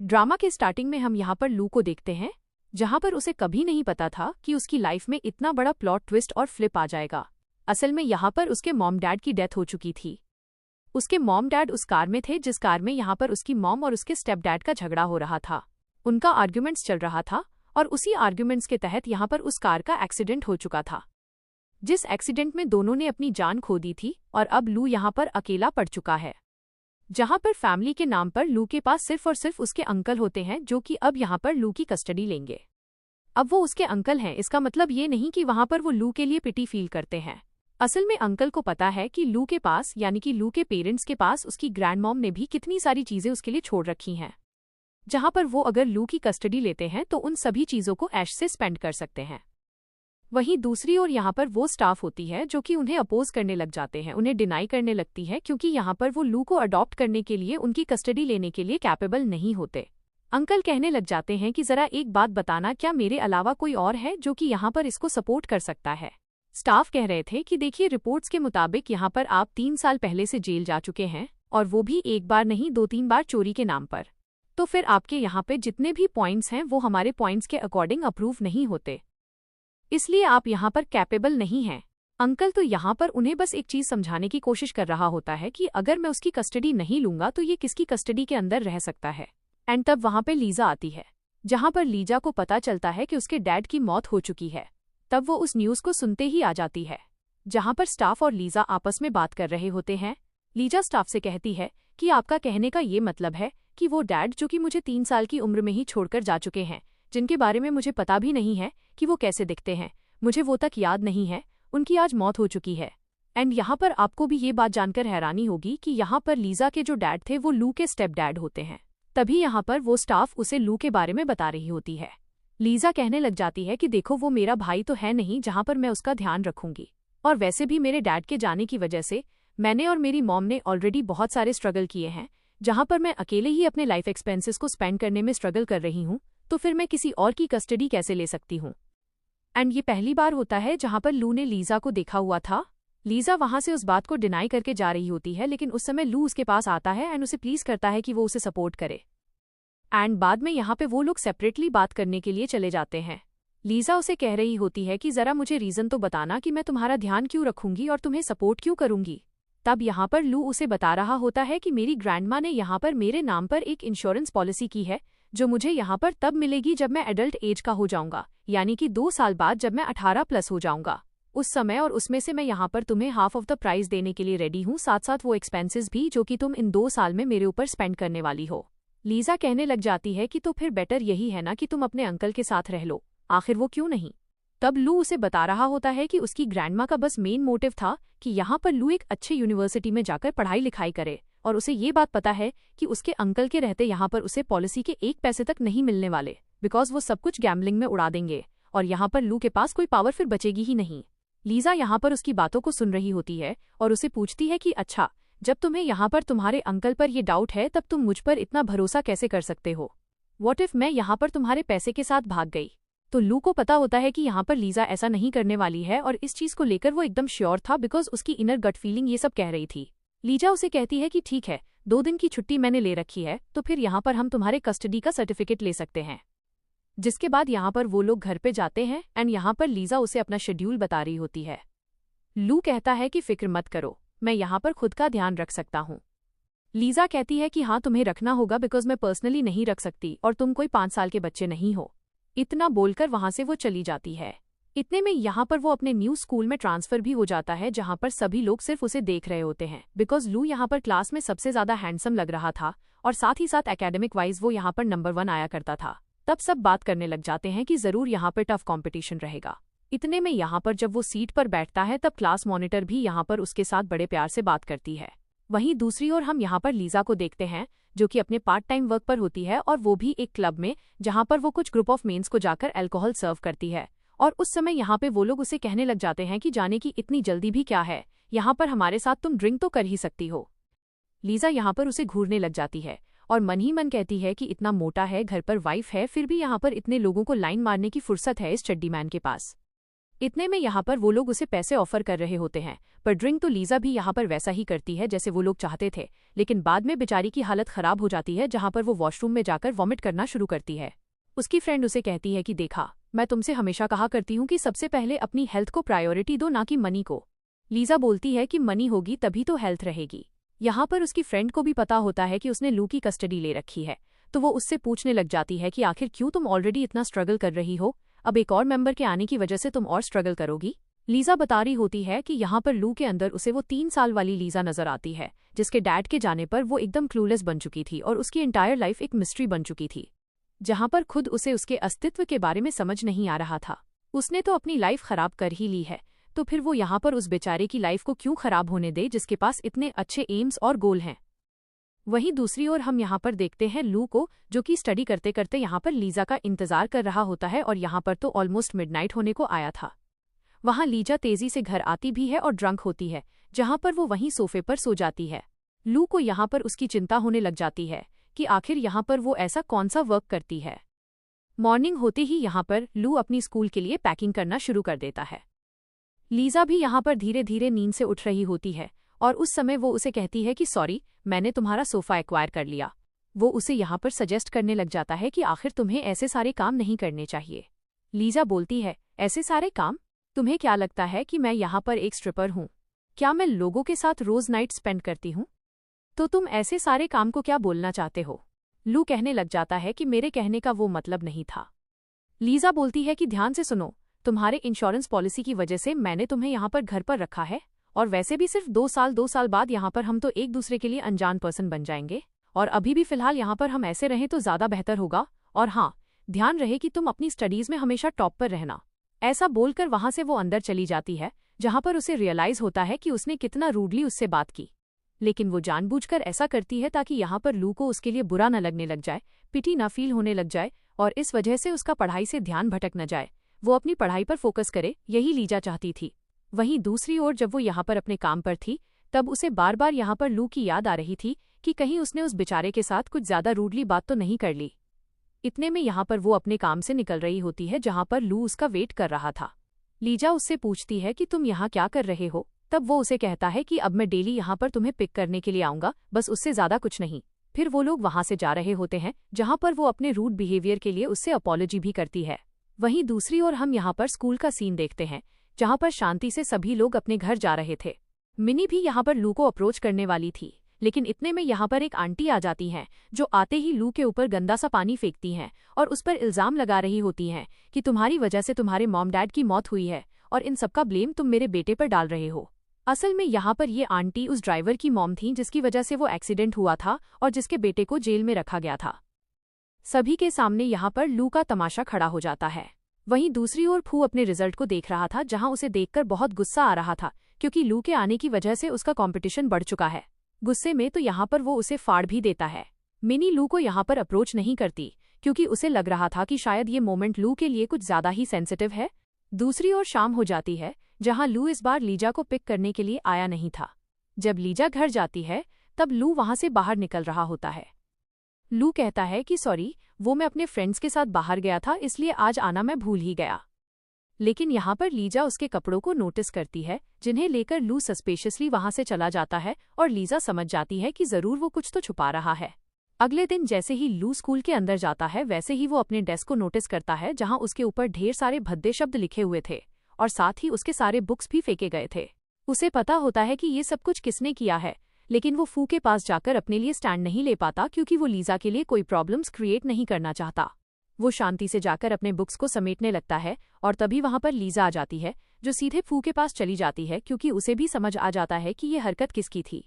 Drama के starting में हम यहाँ पर लू को देखते हैं, जहाँ पर उसे कभी नहीं पता था कि उसकी लाइफ में इतना बड़ा प्लॉट ट्विस्ट और फ्लिप आ जाएगा। असल में यहाँ पर उसके मॉम डैड की डेथ हो चुकी थी। उसके मॉम डैड उस कार में थे जिस कार में यहाँ पर उसकी मॉम और उसके स्टेप डैड का झगड़ा हो रहा था। उनका आर्ग्यूमेंट्स चल रहा था और उसी आर्ग्यूमेंट्स के तहत यहाँ पर उस कार का एक्सीडेंट हो चुका था, जिस एक्सीडेंट में दोनों ने अपनी जान खो दी थी और अब लू यहाँ पर अकेला पड़ चुका है। जहाँ पर फैमिली के नाम पर लू के पास सिर्फ और सिर्फ उसके अंकल होते हैं, जो कि अब यहाँ पर लू की कस्टडी लेंगे। अब वो उसके अंकल हैं, इसका मतलब ये नहीं कि वहाँ पर वो लू के लिए पिटी फील करते हैं। असल में अंकल को पता है कि लू के पास यानी कि लू के पेरेंट्स के पास उसकी ग्रैंड मॉम ने भी कितनी सारी चीजें उसके लिए छोड़ रखी हैं, जहाँ पर वो अगर लू की कस्टडी लेते हैं तो उन सभी चीजों को ऐश से स्पेंड कर सकते हैं। वहीं दूसरी ओर यहाँ पर वो स्टाफ होती है जो कि उन्हें अपोज करने लग जाते हैं, उन्हें डिनाई करने लगती है, क्योंकि यहाँ पर वो लू को अडॉप्ट करने के लिए उनकी कस्टडी लेने के लिए कैपेबल नहीं होते। अंकल कहने लग जाते हैं कि जरा एक बात बताना, क्या मेरे अलावा कोई और है जो कि यहाँ पर इसको सपोर्ट कर सकता है। स्टाफ कह रहे थे कि देखिए, रिपोर्ट्स के मुताबिक यहाँ पर आप 3 साल पहले से जेल जा चुके हैं, और वो भी एक बार नहीं 2-3 बार चोरी के नाम पर। तो फिर आपके यहाँ पे जितने भी पॉइंट्स हैं वो हमारे पॉइंट्स के अकॉर्डिंग अप्रूव नहीं होते, इसलिए आप यहाँ पर कैपेबल नहीं हैं। अंकल तो यहाँ पर उन्हें बस एक चीज समझाने की कोशिश कर रहा होता है कि अगर मैं उसकी कस्टडी नहीं लूंगा तो ये किसकी कस्टडी के अंदर रह सकता है। एंड तब वहाँ पे लीजा आती है, जहाँ पर लीजा को पता चलता है कि उसके डैड की मौत हो चुकी है। तब वो उस न्यूज को सुनते ही आ जाती है, जहाँ पर स्टाफ और लीजा आपस में बात कर रहे होते हैं। लीजा स्टाफ से कहती है कि आपका कहने का ये मतलब है कि वो डैड जो कि मुझे 3 साल की उम्र में ही छोड़कर जा चुके हैं, जिनके बारे में मुझे पता भी नहीं है कि वो कैसे दिखते हैं, मुझे वो तक याद नहीं है, उनकी आज मौत हो चुकी है। एंड यहाँ पर आपको भी ये बात जानकर हैरानी होगी कि यहाँ पर लीजा के जो डैड थे वो लू के स्टेप डैड होते हैं। तभी यहाँ पर वो स्टाफ उसे लू के बारे में बता रही होती है। लीजा कहने लग जाती है कि देखो, वो मेरा भाई तो है नहीं जहाँ पर मैं उसका ध्यान रखूंगी, और वैसे भी मेरे डैड के जाने की वजह से मैंने और मेरी मॉम ने ऑलरेडी बहुत सारे स्ट्रगल किए हैं, जहाँ पर मैं अकेले ही अपने लाइफ एक्सपेंसेस को स्पेंड करने में स्ट्रगल कर रही हूँ, तो फिर मैं किसी और की कस्टडी कैसे ले सकती हूँ। एंड ये पहली बार होता है जहाँ पर लू ने लीजा को देखा हुआ था। लीजा वहाँ से उस बात को डिनाई करके जा रही होती है, लेकिन उस समय लू उसके पास आता है एंड उसे प्लीज करता है कि वो उसे सपोर्ट करे। एंड बाद में यहाँ पे वो लोग सेपरेटली बात करने के लिए चले जाते हैं। लीजा उसे कह रही होती है कि जरा मुझे रीजन तो बताना कि मैं तुम्हारा ध्यान क्यों रखूंगी और तुम्हें सपोर्ट क्यों करूंगी। तब यहाँ पर लू उसे बता रहा होता है कि मेरी ग्रैंडमा ने यहाँ पर मेरे नाम पर एक इंश्योरेंस पॉलिसी की है, जो मुझे यहाँ पर तब मिलेगी जब मैं एडल्ट एज का हो जाऊंगा, यानी कि 2 साल बाद जब मैं 18+ हो जाऊंगा उस समय, और उसमें से मैं यहाँ पर तुम्हें हाफ ऑफ द प्राइस देने के लिए रेडी हूँ, साथ साथ वो एक्सपेंसेस भी जो कि तुम इन 2 साल में मेरे ऊपर स्पेंड करने वाली हो। लीजा कहने लग जाती है कि तो फिर बेटर यही है ना कि तुम अपने अंकल के साथ रह लो, आखिर वो क्यों नहीं। तब लू उसे बता रहा होता है कि उसकी ग्रैंडमा का बस मेन मोटिव था कि यहाँ पर लू एक अच्छे यूनिवर्सिटी में जाकर पढ़ाई लिखाई करे, और उसे ये बात पता है कि उसके अंकल के रहते यहाँ पर उसे पॉलिसी के 1 पैसे तक नहीं मिलने वाले, बिकॉज वो सब कुछ गैम्बलिंग में उड़ा देंगे, और यहाँ पर लू के पास कोई पावर फिर बचेगी ही नहीं। लीजा यहाँ पर उसकी बातों को सुन रही होती है और उसे पूछती है कि अच्छा, जब तुम्हें यहाँ पर तुम्हारे अंकल पर ये डाउट है, तब तुम मुझ पर इतना भरोसा कैसे कर सकते हो। व्हाट इफ मैं यहाँ पर तुम्हारे पैसे के साथ भाग गई। तो लू को पता होता है कि यहाँ पर लीजा ऐसा नहीं करने वाली है, और इस चीज को लेकर वो एकदम श्योर था, बिकॉज उसकी इनर गट फीलिंग ये सब कह रही थी। लीजा उसे कहती है कि ठीक है, 2 दिन की छुट्टी मैंने ले रखी है, तो फिर यहाँ पर हम तुम्हारे कस्टडी का सर्टिफिकेट ले सकते हैं। जिसके बाद यहाँ पर वो लोग घर पे जाते हैं एंड यहाँ पर लीजा उसे अपना शेड्यूल बता रही होती है। लू कहता है कि फिक्र मत करो, मैं यहाँ पर खुद का ध्यान रख सकता हूँ। लीजा कहती है कि हाँ, तुम्हें रखना होगा, बिकॉज मैं पर्सनली नहीं रख सकती, और तुम कोई 5 साल के बच्चे नहीं हो। इतना बोलकर वहां से वो चली जाती है। इतने में यहाँ पर वो अपने न्यू स्कूल में ट्रांसफर भी हो जाता है, जहाँ पर सभी लोग सिर्फ उसे देख रहे होते हैं, बिकॉज लू यहाँ पर क्लास में सबसे ज्यादा हैंडसम लग रहा था, और साथ ही साथ एकेडमिक वाइज वो यहाँ पर नंबर 1 आया करता था। तब सब बात करने लग जाते हैं कि जरूर यहाँ पर टफ कॉम्पिटिशन रहेगा। इतने में यहाँ पर जब वो सीट पर बैठता है, तब क्लास मॉनिटर भी यहाँ पर उसके साथ बड़े प्यार से बात करती है। वहीं दूसरी ओर हम यहाँ पर लीजा को देखते हैं, जो कि अपने पार्ट टाइम वर्क पर होती है, और वो भी एक क्लब में, जहाँ पर वो कुछ ग्रुप ऑफ मेन्स को जाकर अल्कोहल सर्व करती है। और उस समय यहाँ पे वो लोग उसे कहने लग जाते हैं कि जाने की इतनी जल्दी भी क्या है, यहाँ पर हमारे साथ तुम ड्रिंक तो कर ही सकती हो। लीजा यहाँ पर उसे घूरने लग जाती है और मन ही मन कहती है कि इतना मोटा है, घर पर वाइफ है, फिर भी यहाँ पर इतने लोगों को लाइन मारने की फुर्सत है इस चड्डी मैन के पास। इतने में यहाँ पर वो लोग उसे पैसे ऑफर कर रहे होते हैं, पर ड्रिंक तो लीजा भी यहाँ पर वैसा ही करती है जैसे वो लोग चाहते थे, लेकिन बाद में बेचारी की हालत खराब हो जाती है जहाँ पर वो वॉशरूम में जाकर वॉमिट करना शुरू करती है। उसकी फ्रेंड उसे कहती है कि देखा, मैं तुमसे हमेशा कहा करती हूँ कि सबसे पहले अपनी हेल्थ को प्रायोरिटी दो, ना कि मनी को। लीजा बोलती है कि मनी होगी तभी तो हेल्थ रहेगी। यहाँ पर उसकी फ्रेंड को भी पता होता है कि उसने लू की कस्टडी ले रखी है, तो वो उससे पूछने लग जाती है कि आखिर क्यों तुम ऑलरेडी इतना स्ट्रगल कर रही हो, अब एक और मेंबर के आने की वजह से तुम और स्ट्रगल करोगी। लीजा बता रही होती है कि यहाँ पर लू के अंदर उसे वो 3 साल वाली लीजा नजर आती है, जिसके डैड के जाने पर वो एकदम क्लूलेस बन चुकी थी और उसकी एंटायर लाइफ एक मिस्ट्री बन चुकी थी, जहाँ पर खुद उसे उसके अस्तित्व के बारे में समझ नहीं आ रहा था। उसने तो अपनी लाइफ खराब कर ही ली है, तो फिर वो यहाँ पर उस बेचारे की लाइफ को क्यों खराब होने दे जिसके पास इतने अच्छे एम्स और गोल हैं। वहीं दूसरी ओर हम यहाँ पर देखते हैं लू को, जो कि स्टडी करते करते यहाँ पर लीजा का इंतजार कर रहा होता है और यहाँ पर तो ऑलमोस्ट मिडनाइट होने को आया था। वहाँ लीजा तेजी से घर आती भी है और ड्रंक होती है, जहाँ पर वो वहीं सोफे पर सो जाती है। लू को यहाँ पर उसकी चिंता होने लग जाती है कि आखिर यहाँ पर वो ऐसा कौन सा वर्क करती है। मॉर्निंग होते ही यहाँ पर लू अपनी स्कूल के लिए पैकिंग करना शुरू कर देता है। लीजा भी यहाँ पर धीरे धीरे नींद से उठ रही होती है और उस समय वो उसे कहती है कि सॉरी, मैंने तुम्हारा सोफा एक्वायर कर लिया। वो उसे यहाँ पर सजेस्ट करने लग जाता है कि आखिर तुम्हें ऐसे सारे काम नहीं करने चाहिए। लीजा बोलती है, ऐसे सारे काम? तुम्हें क्या लगता है कि मैं यहाँ पर एक स्ट्रिपर हूँ? क्या मैं लोगों के साथ रोज नाइट स्पेंड करती हूँ? तो तुम ऐसे सारे काम को क्या बोलना चाहते हो? लू कहने लग जाता है कि मेरे कहने का वो मतलब नहीं था। लीजा बोलती है कि ध्यान से सुनो, तुम्हारे इंश्योरेंस पॉलिसी की वजह से मैंने तुम्हें यहाँ पर घर पर रखा है, और वैसे भी सिर्फ 2 साल बाद यहाँ पर हम तो एक दूसरे के लिए अनजान पर्सन बन जाएंगे, और अभी भी फिलहाल यहाँ पर हम ऐसे रहें तो ज्यादा बेहतर होगा। और हाँ, ध्यान रहे कि तुम अपनी स्टडीज में हमेशा टॉप पर रहना। ऐसा बोलकर वहां से वो अंदर चली जाती है, जहां पर उसे रियलाइज होता है कि उसने कितना रूडली उससे बात की, लेकिन वो जानबूझकर ऐसा करती है ताकि यहाँ पर लू को उसके लिए बुरा न लगने लग जाए, पिटी ना फील होने लग जाए, और इस वजह से उसका पढ़ाई से ध्यान भटक न जाए, वो अपनी पढ़ाई पर फोकस करे, यही लीजा चाहती थी। वहीं दूसरी ओर जब वो यहाँ पर अपने काम पर थी, तब उसे बार बार यहाँ पर लू की याद आ रही थी कि कहीं उसने उस बेचारे के साथ कुछ ज्यादा रूडली बात तो नहीं कर ली। इतने में यहाँ पर वो अपने काम से निकल रही होती है, जहाँ पर लू उसका वेट कर रहा था। लीजा उससे पूछती है कि तुम यहाँ क्या कर रहे हो? तब वो उसे कहता है कि अब मैं डेली यहाँ पर तुम्हें पिक करने के लिए आऊंगा, बस उससे ज्यादा कुछ नहीं। फिर वो लोग वहां से जा रहे होते हैं, जहाँ पर वो अपने रूड बिहेवियर के लिए उससे अपॉलॉजी भी करती है। वहीं दूसरी ओर हम यहाँ पर स्कूल का सीन देखते हैं, जहाँ पर शांति से सभी लोग अपने घर जा रहे थे। मिनी भी यहाँ पर लू को अप्रोच करने वाली थी, लेकिन इतने में यहाँ पर एक आंटी आ जाती हैं, जो आते ही लू के ऊपर गंदा सा पानी फेंकती हैं और उस पर इल्जाम लगा रही होती हैं कि तुम्हारी वजह से तुम्हारे मॉम डैड की मौत हुई है और इन सबका ब्लेम तुम मेरे बेटे पर डाल रहे हो। असल में यहाँ पर ये आंटी उस ड्राइवर की मॉम थी जिसकी वजह से वो एक्सीडेंट हुआ था और जिसके बेटे को जेल में रखा गया था। सभी के सामने यहाँ पर लू का तमाशा खड़ा हो जाता है। वहीं दूसरी ओर फू अपने रिजल्ट को देख रहा था, जहाँ उसे देखकर बहुत गुस्सा आ रहा था, क्योंकि लू के आने की वजह से उसका कॉम्पिटिशन बढ़ चुका है। गुस्से में तो यहाँ पर वो उसे फाड़ भी देता है। मिनी लू को यहाँ पर अप्रोच नहीं करती, क्योंकि उसे लग रहा था कि शायद ये मोमेंट लू के लिए कुछ ज्यादा ही सेंसिटिव है। दूसरी ओर शाम हो जाती है, जहाँ लू इस बार लीजा को पिक करने के लिए आया नहीं था। जब लीजा घर जाती है, तब लू वहां से बाहर निकल रहा होता है। लू कहता है कि सॉरी, वो मैं अपने फ्रेंड्स के साथ बाहर गया था, इसलिए आज आना मैं भूल ही गया। लेकिन यहाँ पर लीजा उसके कपड़ों को नोटिस करती है, जिन्हें लेकर लू सस्पिशियसली वहां से चला जाता है और लीजा समझ जाती है कि जरूर वो कुछ तो छुपा रहा है। अगले दिन जैसे ही लू स्कूल के अंदर जाता है, वैसे ही वो अपने डेस्क को नोटिस करता है, जहां उसके ऊपर ढेर सारे भद्दे शब्द लिखे हुए थे और साथ ही उसके सारे बुक्स भी फेंके गए थे। उसे पता होता है कि ये सब कुछ किसने किया है, लेकिन वो फू के पास जाकर अपने लिए स्टैंड नहीं ले पाता, क्योंकि वो लीजा के लिए कोई प्रॉब्लम्स क्रिएट नहीं करना चाहता। वो शांति से जाकर अपने बुक्स को समेटने लगता है और तभी वहां पर लीजा आ जाती है, जो सीधे फू के पास चली जाती है, क्योंकि उसे भी समझ आ जाता है कि ये हरकत किसकी थी।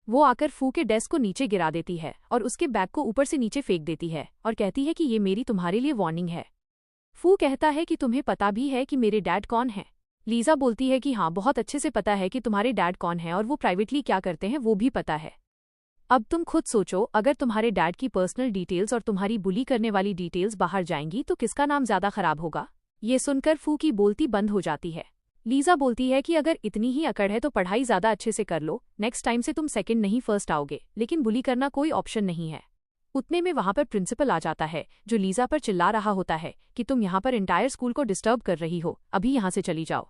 वो आकर फू के डेस्क को नीचे गिरा देती है और उसके बैग को ऊपर से नीचे फेंक देती है और कहती है कि ये मेरी तुम्हारे लिए वार्निंग है। फू कहता है कि तुम्हें पता भी है कि मेरे डैड कौन है? लीजा बोलती है कि हाँ, बहुत अच्छे से पता है कि तुम्हारे डैड कौन है और वो प्राइवेटली क्या करते हैं वो भी पता है। अब तुम खुद सोचो, अगर तुम्हारे डैड की पर्सनल डिटेल्स और तुम्हारी बुली करने वाली डिटेल्स बाहर जाएंगी तो किसका नाम ज्यादा खराब होगा? ये सुनकर फू की बोलती बंद हो जाती है। लीजा बोलती है कि अगर इतनी ही अकड़ है तो पढ़ाई ज्यादा अच्छे से कर लो, नेक्स्ट टाइम से तुम सेकंड नहीं फर्स्ट आओगे, लेकिन बुली करना कोई ऑप्शन नहीं है। उतने में वहां पर प्रिंसिपल आ जाता है, जो लीजा पर चिल्ला रहा होता है कि तुम यहाँ पर एंटायर स्कूल को डिस्टर्ब कर रही हो, अभी यहाँ से चली जाओ।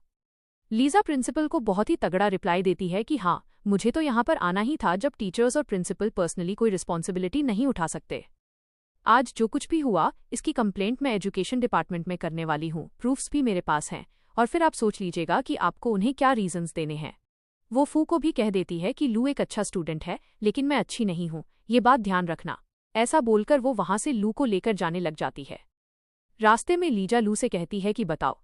लीजा प्रिंसिपल को बहुत ही तगड़ा रिप्लाई देती है कि हाँ, मुझे तो यहाँ पर आना ही था, जब टीचर्स और प्रिंसिपल पर्सनली कोई रिस्पॉन्सिबिलिटी नहीं उठा सकते। आज जो कुछ भी हुआ, इसकी कंप्लेंट मैं एजुकेशन डिपार्टमेंट में करने वाली हूँ, प्रूफ्स भी मेरे पास हैं, और फिर आप सोच लीजिएगा कि आपको उन्हें क्या रीजंस देने हैं। वो फू को भी कह देती है कि लू एक अच्छा स्टूडेंट है, लेकिन मैं अच्छी नहीं हूँ, ये बात ध्यान रखना। ऐसा बोलकर वो वहां से लू को लेकर जाने लग जाती है। रास्ते में लीजा लू से कहती है कि बताओ,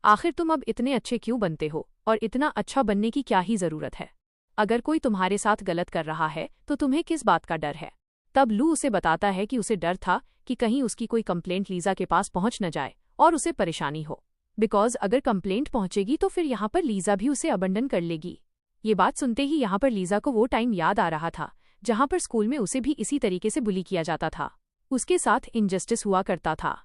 आखिर तुम अब इतने अच्छे क्यों बनते हो, और इतना अच्छा बनने की क्या ही जरूरत है? अगर कोई तुम्हारे साथ गलत कर रहा है तो तुम्हें किस बात का डर है? तब लू उसे बताता है कि उसे डर था कि कहीं उसकी कोई कंप्लेंट लीजा के पास पहुंच न जाए और उसे परेशानी हो, बिकॉज अगर कंप्लेंट पहुंचेगी तो फिर यहाँ पर लीजा भी उसे अबंडन कर लेगी। ये बात सुनते ही यहाँ पर लीजा को वो टाइम याद आ रहा था जहाँ पर स्कूल में उसे भी इसी तरीके से बुली किया जाता था, उसके साथ इनजस्टिस हुआ करता था।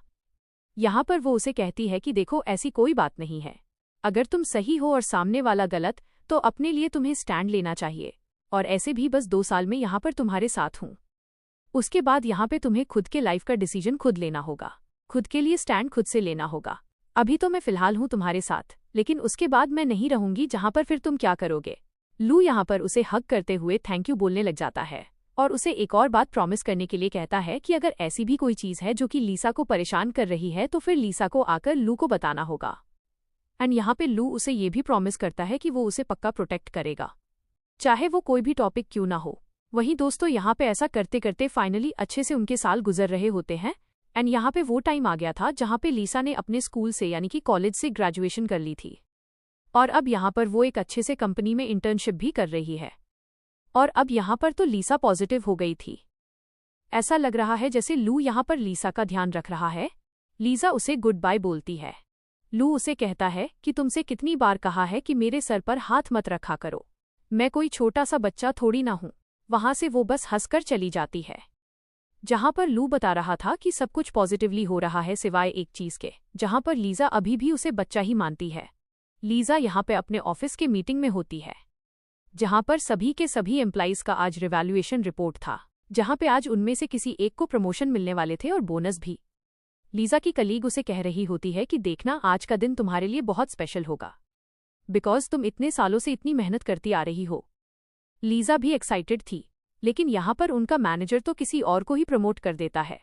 यहाँ पर वो उसे कहती है कि देखो, ऐसी कोई बात नहीं है, अगर तुम सही हो और सामने वाला गलत, तो अपने लिए तुम्हें स्टैंड लेना चाहिए, और ऐसे भी बस 2 साल में यहाँ पर तुम्हारे साथ हूँ। उसके बाद यहाँ पे तुम्हें खुद के लाइफ का डिसीजन खुद लेना होगा, खुद के लिए स्टैंड खुद से लेना होगा। अभी तो मैं फिलहाल हूँ तुम्हारे साथ, लेकिन उसके बाद मैं नहीं रहूंगी, जहाँ पर फिर तुम क्या करोगे? लू यहाँ पर उसे हग करते हुए थैंक यू बोलने लग जाता है, और उसे एक और बात प्रॉमिस करने के लिए कहता है कि अगर ऐसी भी कोई चीज़ है जो कि लीसा को परेशान कर रही है तो फिर लीसा को आकर लू को बताना होगा। एंड यहाँ पे लू उसे ये भी प्रॉमिस करता है कि वो उसे पक्का प्रोटेक्ट करेगा, चाहे वो कोई भी टॉपिक क्यों ना हो। वहीं दोस्तों, यहाँ पे ऐसा करते करते फाइनली अच्छे से उनके साल गुजर रहे होते हैं, एंड यहाँ पे वो टाइम आ गया था जहाँ पे लीसा ने अपने स्कूल से यानी कि कॉलेज से ग्रेजुएशन कर ली थी, और अब यहाँ पर वो एक अच्छे से कंपनी में इंटर्नशिप भी कर रही है। और अब यहाँ पर तो लीसा पॉजिटिव हो गई थी। ऐसा लग रहा है जैसे लू यहाँ पर लीसा का ध्यान रख रहा है। लीसा उसे गुड बाय बोलती है। लू उसे कहता है कि तुमसे कितनी बार कहा है कि मेरे सर पर हाथ मत रखा करो, मैं कोई छोटा सा बच्चा थोड़ी ना हूं। वहां से वो बस हंसकर चली जाती है। जहां पर लू बता रहा था कि सब कुछ पॉजिटिवली हो रहा है सिवाय एक चीज के, जहां पर लीजा अभी भी उसे बच्चा ही मानती है। लीजा यहाँ पे अपने ऑफिस के मीटिंग में होती है, जहां पर सभी के सभी एम्प्लॉइज का आज रिवैल्यूएशन रिपोर्ट था, जहां पे आज उनमें से किसी एक को प्रमोशन मिलने वाले थे और बोनस भी। लीजा की कलीग उसे कह रही होती है कि देखना, आज का दिन तुम्हारे लिए बहुत स्पेशल होगा, बिकॉज तुम इतने सालों से इतनी मेहनत करती आ रही हो। लीजा भी एक्साइटेड थी, लेकिन यहाँ पर उनका मैनेजर तो किसी और को ही प्रमोट कर देता है।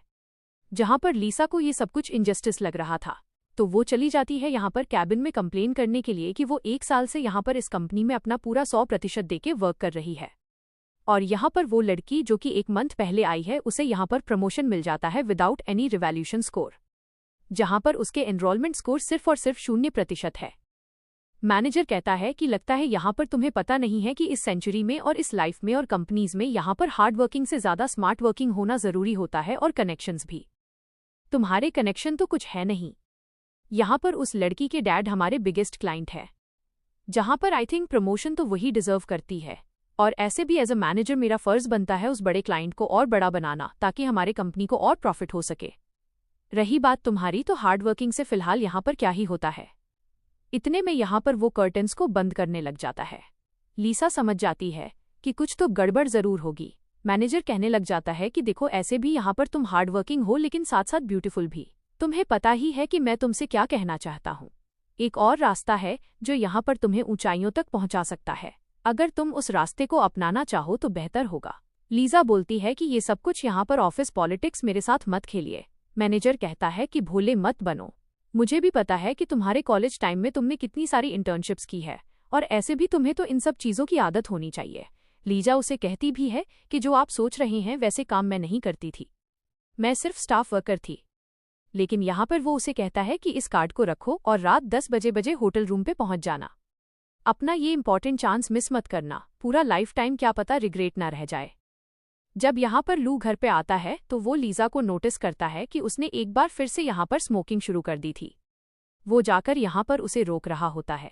जहां पर लीसा को ये सब कुछ इनजस्टिस लग रहा था, तो वो चली जाती है यहाँ पर कैबिन में कंप्लेन करने के लिए कि वो 1 साल से यहाँ पर इस कंपनी में अपना पूरा 100% देके वर्क कर रही है, और यहाँ पर वो लड़की जो कि 1 मंथ पहले आई है, उसे यहाँ पर प्रमोशन मिल जाता है विदाउट एनी रिवैल्यूएशन स्कोर, जहां पर उसके एनरोलमेंट स्कोर सिर्फ और सिर्फ 0% है। मैनेजर कहता है कि लगता है यहाँ पर तुम्हें पता नहीं है कि इस सेंचुरी में और इस लाइफ में और कंपनीज में यहाँ पर हार्ड वर्किंग से ज्यादा स्मार्ट वर्किंग होना जरूरी होता है, और कनेक्शंस भी। तुम्हारे कनेक्शन तो कुछ है नहीं। यहाँ पर उस लड़की के डैड हमारे बिगेस्ट क्लाइंट है, जहां पर आई थिंक प्रमोशन तो वही डिजर्व करती है, और ऐसे भी एज अ मैनेजर मेरा फर्ज बनता है उस बड़े क्लाइंट को और बड़ा बनाना, ताकि हमारे कंपनी को और प्रॉफिट हो सके। रही बात तुम्हारी, तो हार्ड वर्किंग से फिलहाल यहाँ पर क्या ही होता है। इतने में यहाँ पर वो कर्टन्स को बंद करने लग जाता है। लीसा समझ जाती है कि कुछ तो गड़बड़ जरूर होगी। मैनेजर कहने लग जाता है कि देखो, ऐसे भी यहाँ पर तुम हार्ड वर्किंग हो, लेकिन साथ साथ ब्यूटीफुल भी। तुम्हें पता ही है कि मैं तुमसे क्या कहना चाहता हूँ। एक और रास्ता है जो यहाँ पर तुम्हें ऊंचाइयों तक पहुंचा सकता है। अगर तुम उस रास्ते को अपनाना चाहो तो बेहतर होगा। लीजा बोलती है कि ये सब कुछ यहाँ पर ऑफिस पॉलिटिक्स मेरे साथ मत खेलिए। मैनेजर कहता है कि भोले मत बनो, मुझे भी पता है कि तुम्हारे कॉलेज टाइम में तुमने कितनी सारी इंटर्नशिप्स की है, और ऐसे भी तुम्हें तो इन सब चीज़ों की आदत होनी चाहिए। लीजा उसे कहती भी है कि जो आप सोच रहे हैं वैसे काम मैं नहीं करती थी, मैं सिर्फ स्टाफ वर्कर थी। लेकिन यहाँ पर वो उसे कहता है कि इस कार्ड को रखो और रात 10 बजे होटल रूम पे पहुंच जाना। अपना ये इंपॉर्टेंट चांस मिस मत करना, पूरा लाइफ टाइम क्या पता रिग्रेट ना रह जाए। जब यहाँ पर लू घर पे आता है तो वो लीजा को नोटिस करता है कि उसने एक बार फिर से यहाँ पर स्मोकिंग शुरू कर दी थी। वो जाकर यहाँ पर उसे रोक रहा होता है।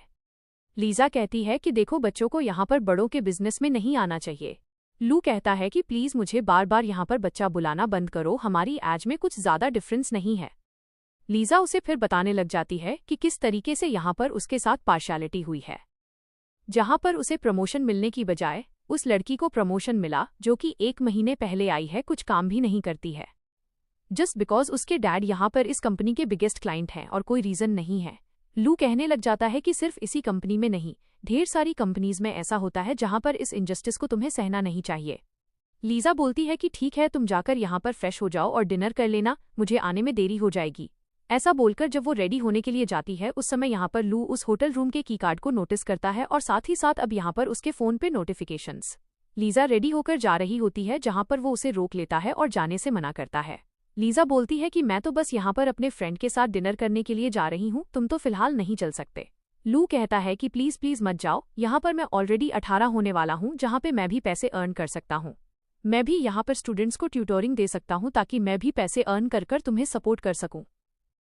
लीजा कहती है कि देखो, बच्चों को यहाँ पर बड़ों के बिजनेस में नहीं आना चाहिए। लू कहता है कि प्लीज मुझे बार बार यहाँ पर बच्चा बुलाना बंद करो, हमारी एज में कुछ ज्यादा डिफरेंस नहीं है। लीजा उसे फिर बताने लग जाती है कि किस तरीके से यहाँ पर उसके साथ पार्शियलिटी हुई है, जहाँ पर उसे प्रमोशन मिलने की बजाय उस लड़की को प्रमोशन मिला जो कि 1 महीने पहले आई है, कुछ काम भी नहीं करती है, जस्ट बिकॉज उसके डैड यहाँ पर इस कंपनी के बिगेस्ट क्लाइंट हैं और कोई रीजन नहीं है। लू कहने लग जाता है कि सिर्फ इसी कंपनी में नहीं, ढेर सारी कंपनीज में ऐसा होता है जहां पर इस इनजस्टिस को तुम्हें सहना नहीं चाहिए। लीजा बोलती है कि ठीक है, तुम जाकर यहाँ पर फ्रेश हो जाओ और डिनर कर लेना, मुझे आने में देरी हो जाएगी। ऐसा बोलकर जब वो रेडी होने के लिए जाती है उस समय यहाँ पर लू उस होटल रूम के की कार्ड को नोटिस करता है और साथ ही साथ अब यहाँ पर उसके फोन पे नोटिफिकेशंस। लीजा रेडी होकर जा रही होती है जहाँ पर वो उसे रोक लेता है और जाने से मना करता है। लीजा बोलती है कि मैं तो बस यहाँ पर अपने फ्रेंड के साथ डिनर करने के लिए जा रही हूँ, तुम तो फिलहाल नहीं चल सकते। लू कहता है कि प्लीज प्लीज मत जाओ, यहाँ पर मैं ऑलरेडी 18 होने वाला हूँ जहाँ पे मैं भी पैसे अर्न कर सकता हूँ। मैं भी यहाँ पर स्टूडेंट्स को ट्यूटोरिंग दे सकता हूँ ताकि मैं भी पैसे अर्न कर तुम्हें सपोर्ट कर सकूँ।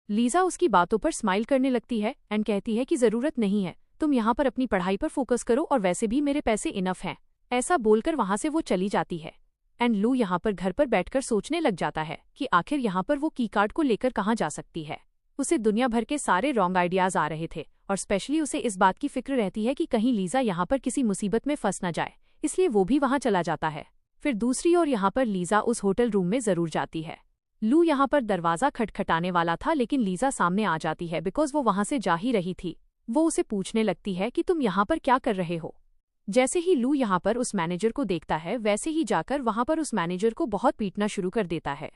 लीजा उसकी बातों पर स्माइल करने लगती है एंड कहती है कि जरूरत नहीं है, तुम यहाँ पर अपनी पढ़ाई पर फोकस करो और वैसे भी मेरे पैसे इनफ हैं। ऐसा बोलकर वहां से वो चली जाती है एंड लू यहाँ पर घर पर बैठकर सोचने लग जाता है कि आखिर यहाँ पर वो की कार्ड को लेकर कहाँ जा सकती है। उसे दुनिया भर के सारे रॉन्ग आइडियाज आ रहे थे और स्पेशली उसे इस बात की फिक्र रहती है कि कहीं लीजा यहाँ पर किसी मुसीबत में फंस न जाए, इसलिए वो भी वहां चला जाता है। फिर दूसरी ओर यहाँ पर लीजा उस होटल रूम में जरूर जाती है। लू यहाँ पर दरवाजा खटखटाने वाला था लेकिन लीजा सामने आ जाती है बिकॉज वो वहां से जा ही रही थी। वो उसे पूछने लगती है कि तुम यहाँ पर क्या कर रहे हो। जैसे ही लू यहाँ पर उस मैनेजर को देखता है वैसे ही जाकर वहां पर उस मैनेजर को बहुत पीटना शुरू कर देता है।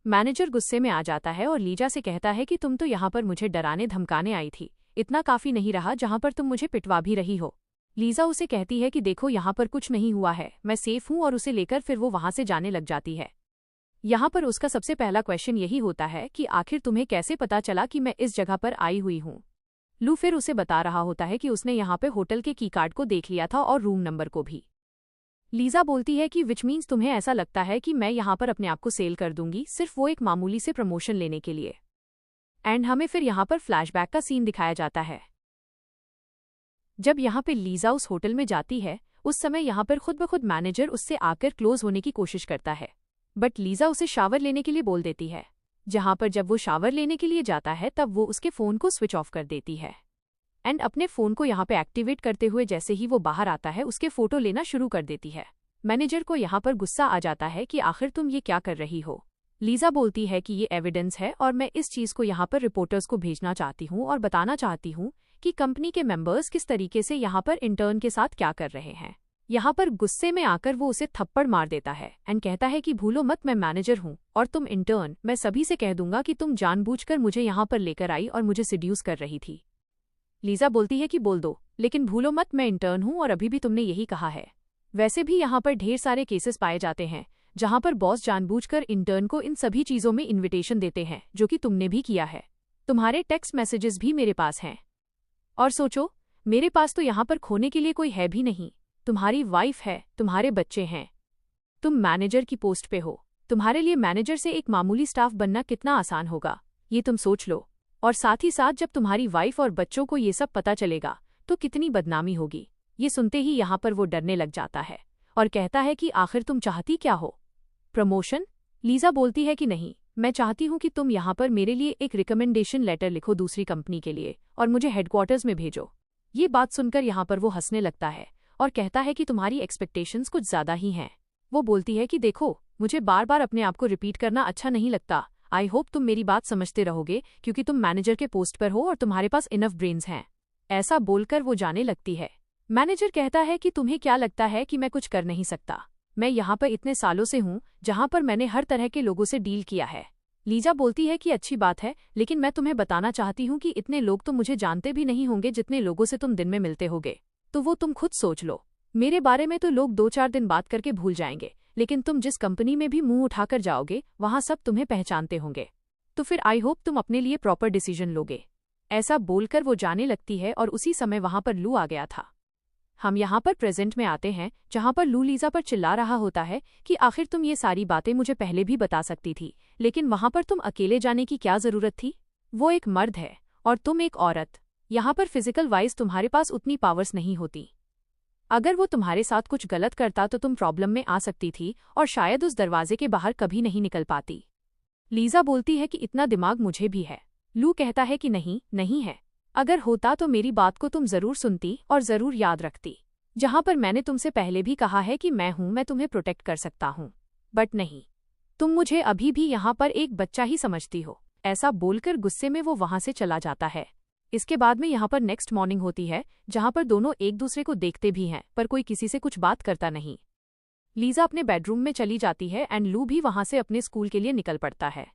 मैनेजर गुस्से में आ जाता है और लीजा से कहता है कि तुम तो यहाँ पर मुझे डराने धमकाने आई थी, इतना काफी नहीं रहा जहाँ पर तुम मुझे पिटवा भी रही हो। लीजा उसे कहती है कि देखो यहाँ पर कुछ नहीं हुआ है, मैं सेफ हूँ, और उसे लेकर फिर वो वहां से जाने लग जाती है। यहाँ पर उसका सबसे पहला क्वेश्चन यही होता है कि आखिर तुम्हें कैसे पता चला कि मैं इस जगह पर आई हुई हूँ। लू फिर उसे बता रहा होता है कि उसने यहाँ पे होटल के की कार्ड को देख लिया था और रूम नंबर को भी। लीजा बोलती है कि विच मीन्स तुम्हें ऐसा लगता है कि मैं यहाँ पर अपने आप को सेल कर दूंगी सिर्फ वो एक मामूली से प्रमोशन लेने के लिए। एंड हमें फिर यहाँ पर फ्लैशबैक का सीन दिखाया जाता है। जब यहाँ पे लीजा उस होटल में जाती है उस समय यहाँ पर खुद ब खुद मैनेजर उससे आकर क्लोज होने की कोशिश करता है, बट लीजा उसे शावर लेने के लिए बोल देती है। जहां पर जब वो शावर लेने के लिए जाता है तब वो उसके फोन को स्विच ऑफ कर देती है एंड अपने फोन को यहाँ पे एक्टिवेट करते हुए जैसे ही वो बाहर आता है उसके फोटो लेना शुरू कर देती है। मैनेजर को यहाँ पर गुस्सा आ जाता है कि आखिर तुम ये क्या कर रही हो। लीजा बोलती है कि ये एविडेंस है और मैं इस चीज को यहाँ पर रिपोर्टर्स को भेजना चाहती हूँ और बताना चाहती हूँ कि कंपनी के मेंबर्स किस तरीके से यहाँ पर इंटर्न के साथ क्या कर रहे हैं। यहाँ पर गुस्से में आकर वो उसे थप्पड़ मार देता है एंड कहता है कि भूलो मत, मैं मैनेजर हूँ और तुम इंटर्न, मैं सभी से कह दूंगा कि तुम जानबूझकर मुझे यहाँ पर लेकर आई और मुझे सिड्यूस कर रही थी। लीजा बोलती है कि बोल दो, लेकिन भूलो मत मैं इंटर्न हूँ और अभी भी तुमने यही कहा है। वैसे भी यहाँ पर ढेर सारे केसेस पाए जाते हैं जहाँ पर बॉस जानबूझकर इंटर्न को इन सभी चीजों में इन्विटेशन देते हैं, जो कि तुमने भी किया है। तुम्हारे टेक्स्ट मैसेजेस भी मेरे पास हैं और सोचो, मेरे पास तो यहाँ पर खोने के लिए कोई है भी नहीं। तुम्हारी वाइफ है, तुम्हारे बच्चे हैं, तुम मैनेजर की पोस्ट पे हो, तुम्हारे लिए मैनेजर से एक मामूली स्टाफ बनना कितना आसान होगा, ये तुम सोच लो। और साथ ही साथ जब तुम्हारी वाइफ और बच्चों को ये सब पता चलेगा तो कितनी बदनामी होगी। ये सुनते ही यहाँ पर वो डरने लग जाता है और कहता है कि आखिर तुम चाहती क्या हो, प्रमोशन? लीजा बोलती है कि नहीं, मैं चाहती हूँ कि तुम यहाँ पर मेरे लिए एक रिकमेंडेशन लेटर लिखो दूसरी कंपनी के लिए और मुझे हेडक्वार्टर्स में भेजो। ये बात सुनकर यहाँ पर वो हंसने लगता है और कहता है कि तुम्हारी एक्सपेक्टेशंस कुछ ज्यादा ही हैं। वो बोलती है कि देखो, मुझे बार बार अपने आप को रिपीट करना अच्छा नहीं लगता। आई होप तुम मेरी बात समझते रहोगे क्योंकि तुम मैनेजर के पोस्ट पर हो और तुम्हारे पास इनफ ब्रेन्स हैं। ऐसा बोलकर वो जाने लगती है। मैनेजर कहता है कि तुम्हें क्या लगता है कि मैं कुछ कर नहीं सकता? मैं यहाँ पर इतने सालों से हूँ जहाँ पर मैंने हर तरह के लोगों से डील किया है। लीजा बोलती है कि अच्छी बात है, लेकिन मैं तुम्हें बताना चाहती हूँ कि इतने लोग तो मुझे जानते भी नहीं होंगे जितने लोगों से तुम दिन में मिलते होगे। तो वो तुम खुद सोच लो, मेरे बारे में तो लोग 2-4 दिन बात करके भूल जाएंगे, लेकिन तुम जिस कंपनी में भी मुंह उठाकर जाओगे वहां सब तुम्हें पहचानते होंगे। तो फिर आई होप तुम अपने लिए प्रॉपर डिसीजन लोगे। ऐसा बोलकर वो जाने लगती है और उसी समय वहां पर लू आ गया था। हम यहाँ पर प्रेजेंट में आते हैं जहाँ पर लू लीजा पर चिल्ला रहा होता है कि आखिर तुम ये सारी बातें मुझे पहले भी बता सकती थी, लेकिन वहां पर तुम अकेले जाने की क्या जरूरत थी? वो एक मर्द है और तुम एक औरत। यहाँ पर फिजिकल वाइज तुम्हारे पास उतनी पावर्स नहीं होती। अगर वो तुम्हारे साथ कुछ गलत करता तो तुम प्रॉब्लम में आ सकती थी और शायद उस दरवाजे के बाहर कभी नहीं निकल पाती। लीजा बोलती है कि इतना दिमाग मुझे भी है। लू कहता है कि नहीं, नहीं है। अगर होता तो मेरी बात को तुम जरूर सुनती और जरूर याद रखती। जहां पर मैंने तुमसे पहले भी कहा है कि मैं तुम्हें प्रोटेक्ट कर सकता हूँ, बट नहीं, तुम मुझे अभी भी यहाँ पर एक बच्चा ही समझती हो। ऐसा बोलकर गुस्से में वो वहां से चला जाता है। इसके बाद में यहाँ पर नेक्स्ट मॉर्निंग होती है, जहां पर दोनों एक दूसरे को देखते भी हैं पर कोई किसी से कुछ बात करता नहीं। लीजा अपने बेडरूम में चली जाती है एंड लू भी वहां से अपने स्कूल के लिए निकल पड़ता है।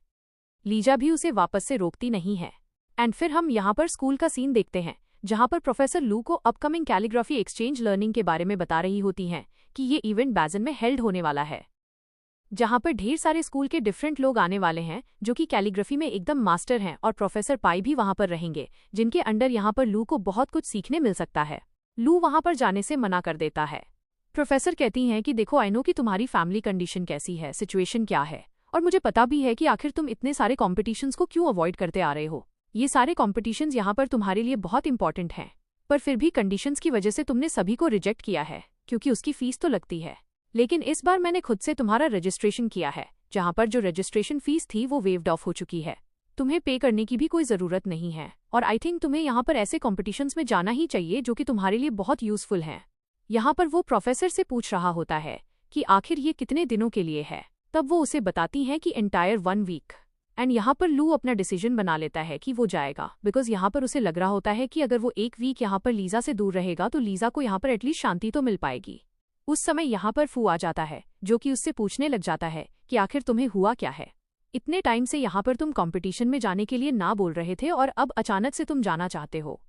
लीजा भी उसे वापस से रोकती नहीं है। एंड फिर हम यहाँ पर स्कूल का सीन देखते हैं, जहां पर प्रोफेसर लू को अपकमिंग कैलीग्राफी एक्सचेंज लर्निंग के बारे में बता रही होती हैं कि ये इवेंट बैजन में हेल्ड होने वाला है, जहां पर ढेर सारे स्कूल के डिफरेंट लोग आने वाले हैं जो कि कैलीग्राफी में एकदम मास्टर हैं, और प्रोफेसर पाई भी वहां पर रहेंगे, जिनके अंडर यहाँ पर लू को बहुत कुछ सीखने मिल सकता है। लू वहां पर जाने से मना कर देता है। प्रोफेसर कहती हैं कि देखो, आई नो कि तुम्हारी फैमिली कंडीशन कैसी है, सिचुएशन क्या है, और मुझे पता भी है कि आखिर तुम इतने सारे कॉम्पिटिशन्स को क्यों अवॉइड करते आ रहे हो। ये सारे कॉम्पिटिशन्स यहाँ पर तुम्हारे लिए बहुत इंपॉर्टेंट हैं, पर फिर भी कंडीशंस की वजह से तुमने सभी को रिजेक्ट किया है, क्योंकि उसकी फीस तो लगती है। लेकिन इस बार मैंने खुद से तुम्हारा रजिस्ट्रेशन किया है, जहां पर जो रजिस्ट्रेशन फीस थी वो वेव्ड ऑफ हो चुकी है। तुम्हें पे करने की भी कोई जरूरत नहीं है, और आई थिंक तुम्हें यहाँ पर ऐसे कॉम्पिटिशन्स में जाना ही चाहिए जो कि तुम्हारे लिए बहुत यूजफुल हैं। यहाँ पर वो प्रोफेसर से पूछ रहा होता है कि आखिर ये कितने दिनों के लिए है, तब वो उसे बताती हैं कि एंटायर 1 वीक। एंड यहाँ पर लू अपना डिसीजन बना लेता है कि वो जाएगा, बिकॉज यहाँ पर उसे लग रहा होता है कि अगर वो 1 वीक यहाँ पर लीजा से दूर रहेगा तो लीजा को यहाँ पर एटलीस्ट शांति तो मिल पाएगी। उस समय यहाँ पर फू आ जाता है, जो कि उससे पूछने लग जाता है कि आखिर तुम्हें हुआ क्या है। इतने टाइम से यहाँ पर तुम कंपटीशन में जाने के लिए ना बोल रहे थे और अब अचानक से तुम जाना चाहते हो,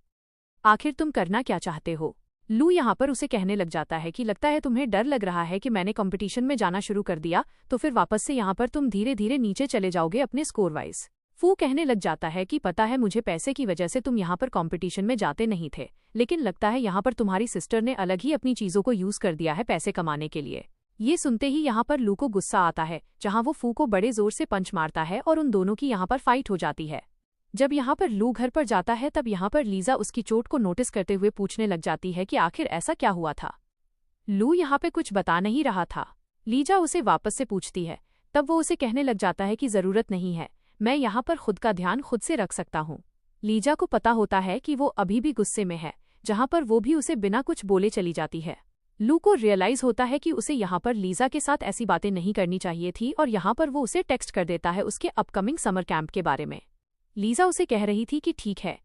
आखिर तुम करना क्या चाहते हो। लू यहाँ पर उसे कहने लग जाता है कि लगता है तुम्हें डर लग रहा है कि मैंने कंपटीशन में जाना शुरू कर दिया तो फिर वापस से यहाँ पर तुम धीरे धीरे नीचे चले जाओगे अपने स्कोर वाइज। फू कहने लग जाता है कि पता है मुझे, पैसे की वजह से तुम यहाँ पर कंपटीशन में जाते नहीं थे, लेकिन लगता है यहाँ पर तुम्हारी सिस्टर ने अलग ही अपनी चीजों को यूज कर दिया है पैसे कमाने के लिए। ये सुनते ही यहाँ पर लू को गुस्सा आता है, जहाँ वो फू को बड़े जोर से पंच मारता है और उन दोनों की यहाँ पर फाइट हो जाती है। जब यहाँ पर लू घर पर जाता है तब यहाँ पर लीजा उसकी चोट को नोटिस करते हुए पूछने लग जाती है कि आखिर ऐसा क्या हुआ था। लू यहाँ पे कुछ बता नहीं रहा था। लीजा उसे वापस से पूछती है, तब वो उसे कहने लग जाता है कि जरूरत नहीं है, मैं यहाँ पर खुद का ध्यान खुद से रख सकता हूँ। लीजा को पता होता है कि वो अभी भी गुस्से में है, जहाँ पर वो भी उसे बिना कुछ बोले चली जाती है। लू को रियलाइज होता है कि उसे यहाँ पर लीजा के साथ ऐसी बातें नहीं करनी चाहिए थी, और यहाँ पर वो उसे टेक्स्ट कर देता है उसके अपकमिंग समर कैंप के बारे में। लीजा उसे कह रही थी कि ठीक है,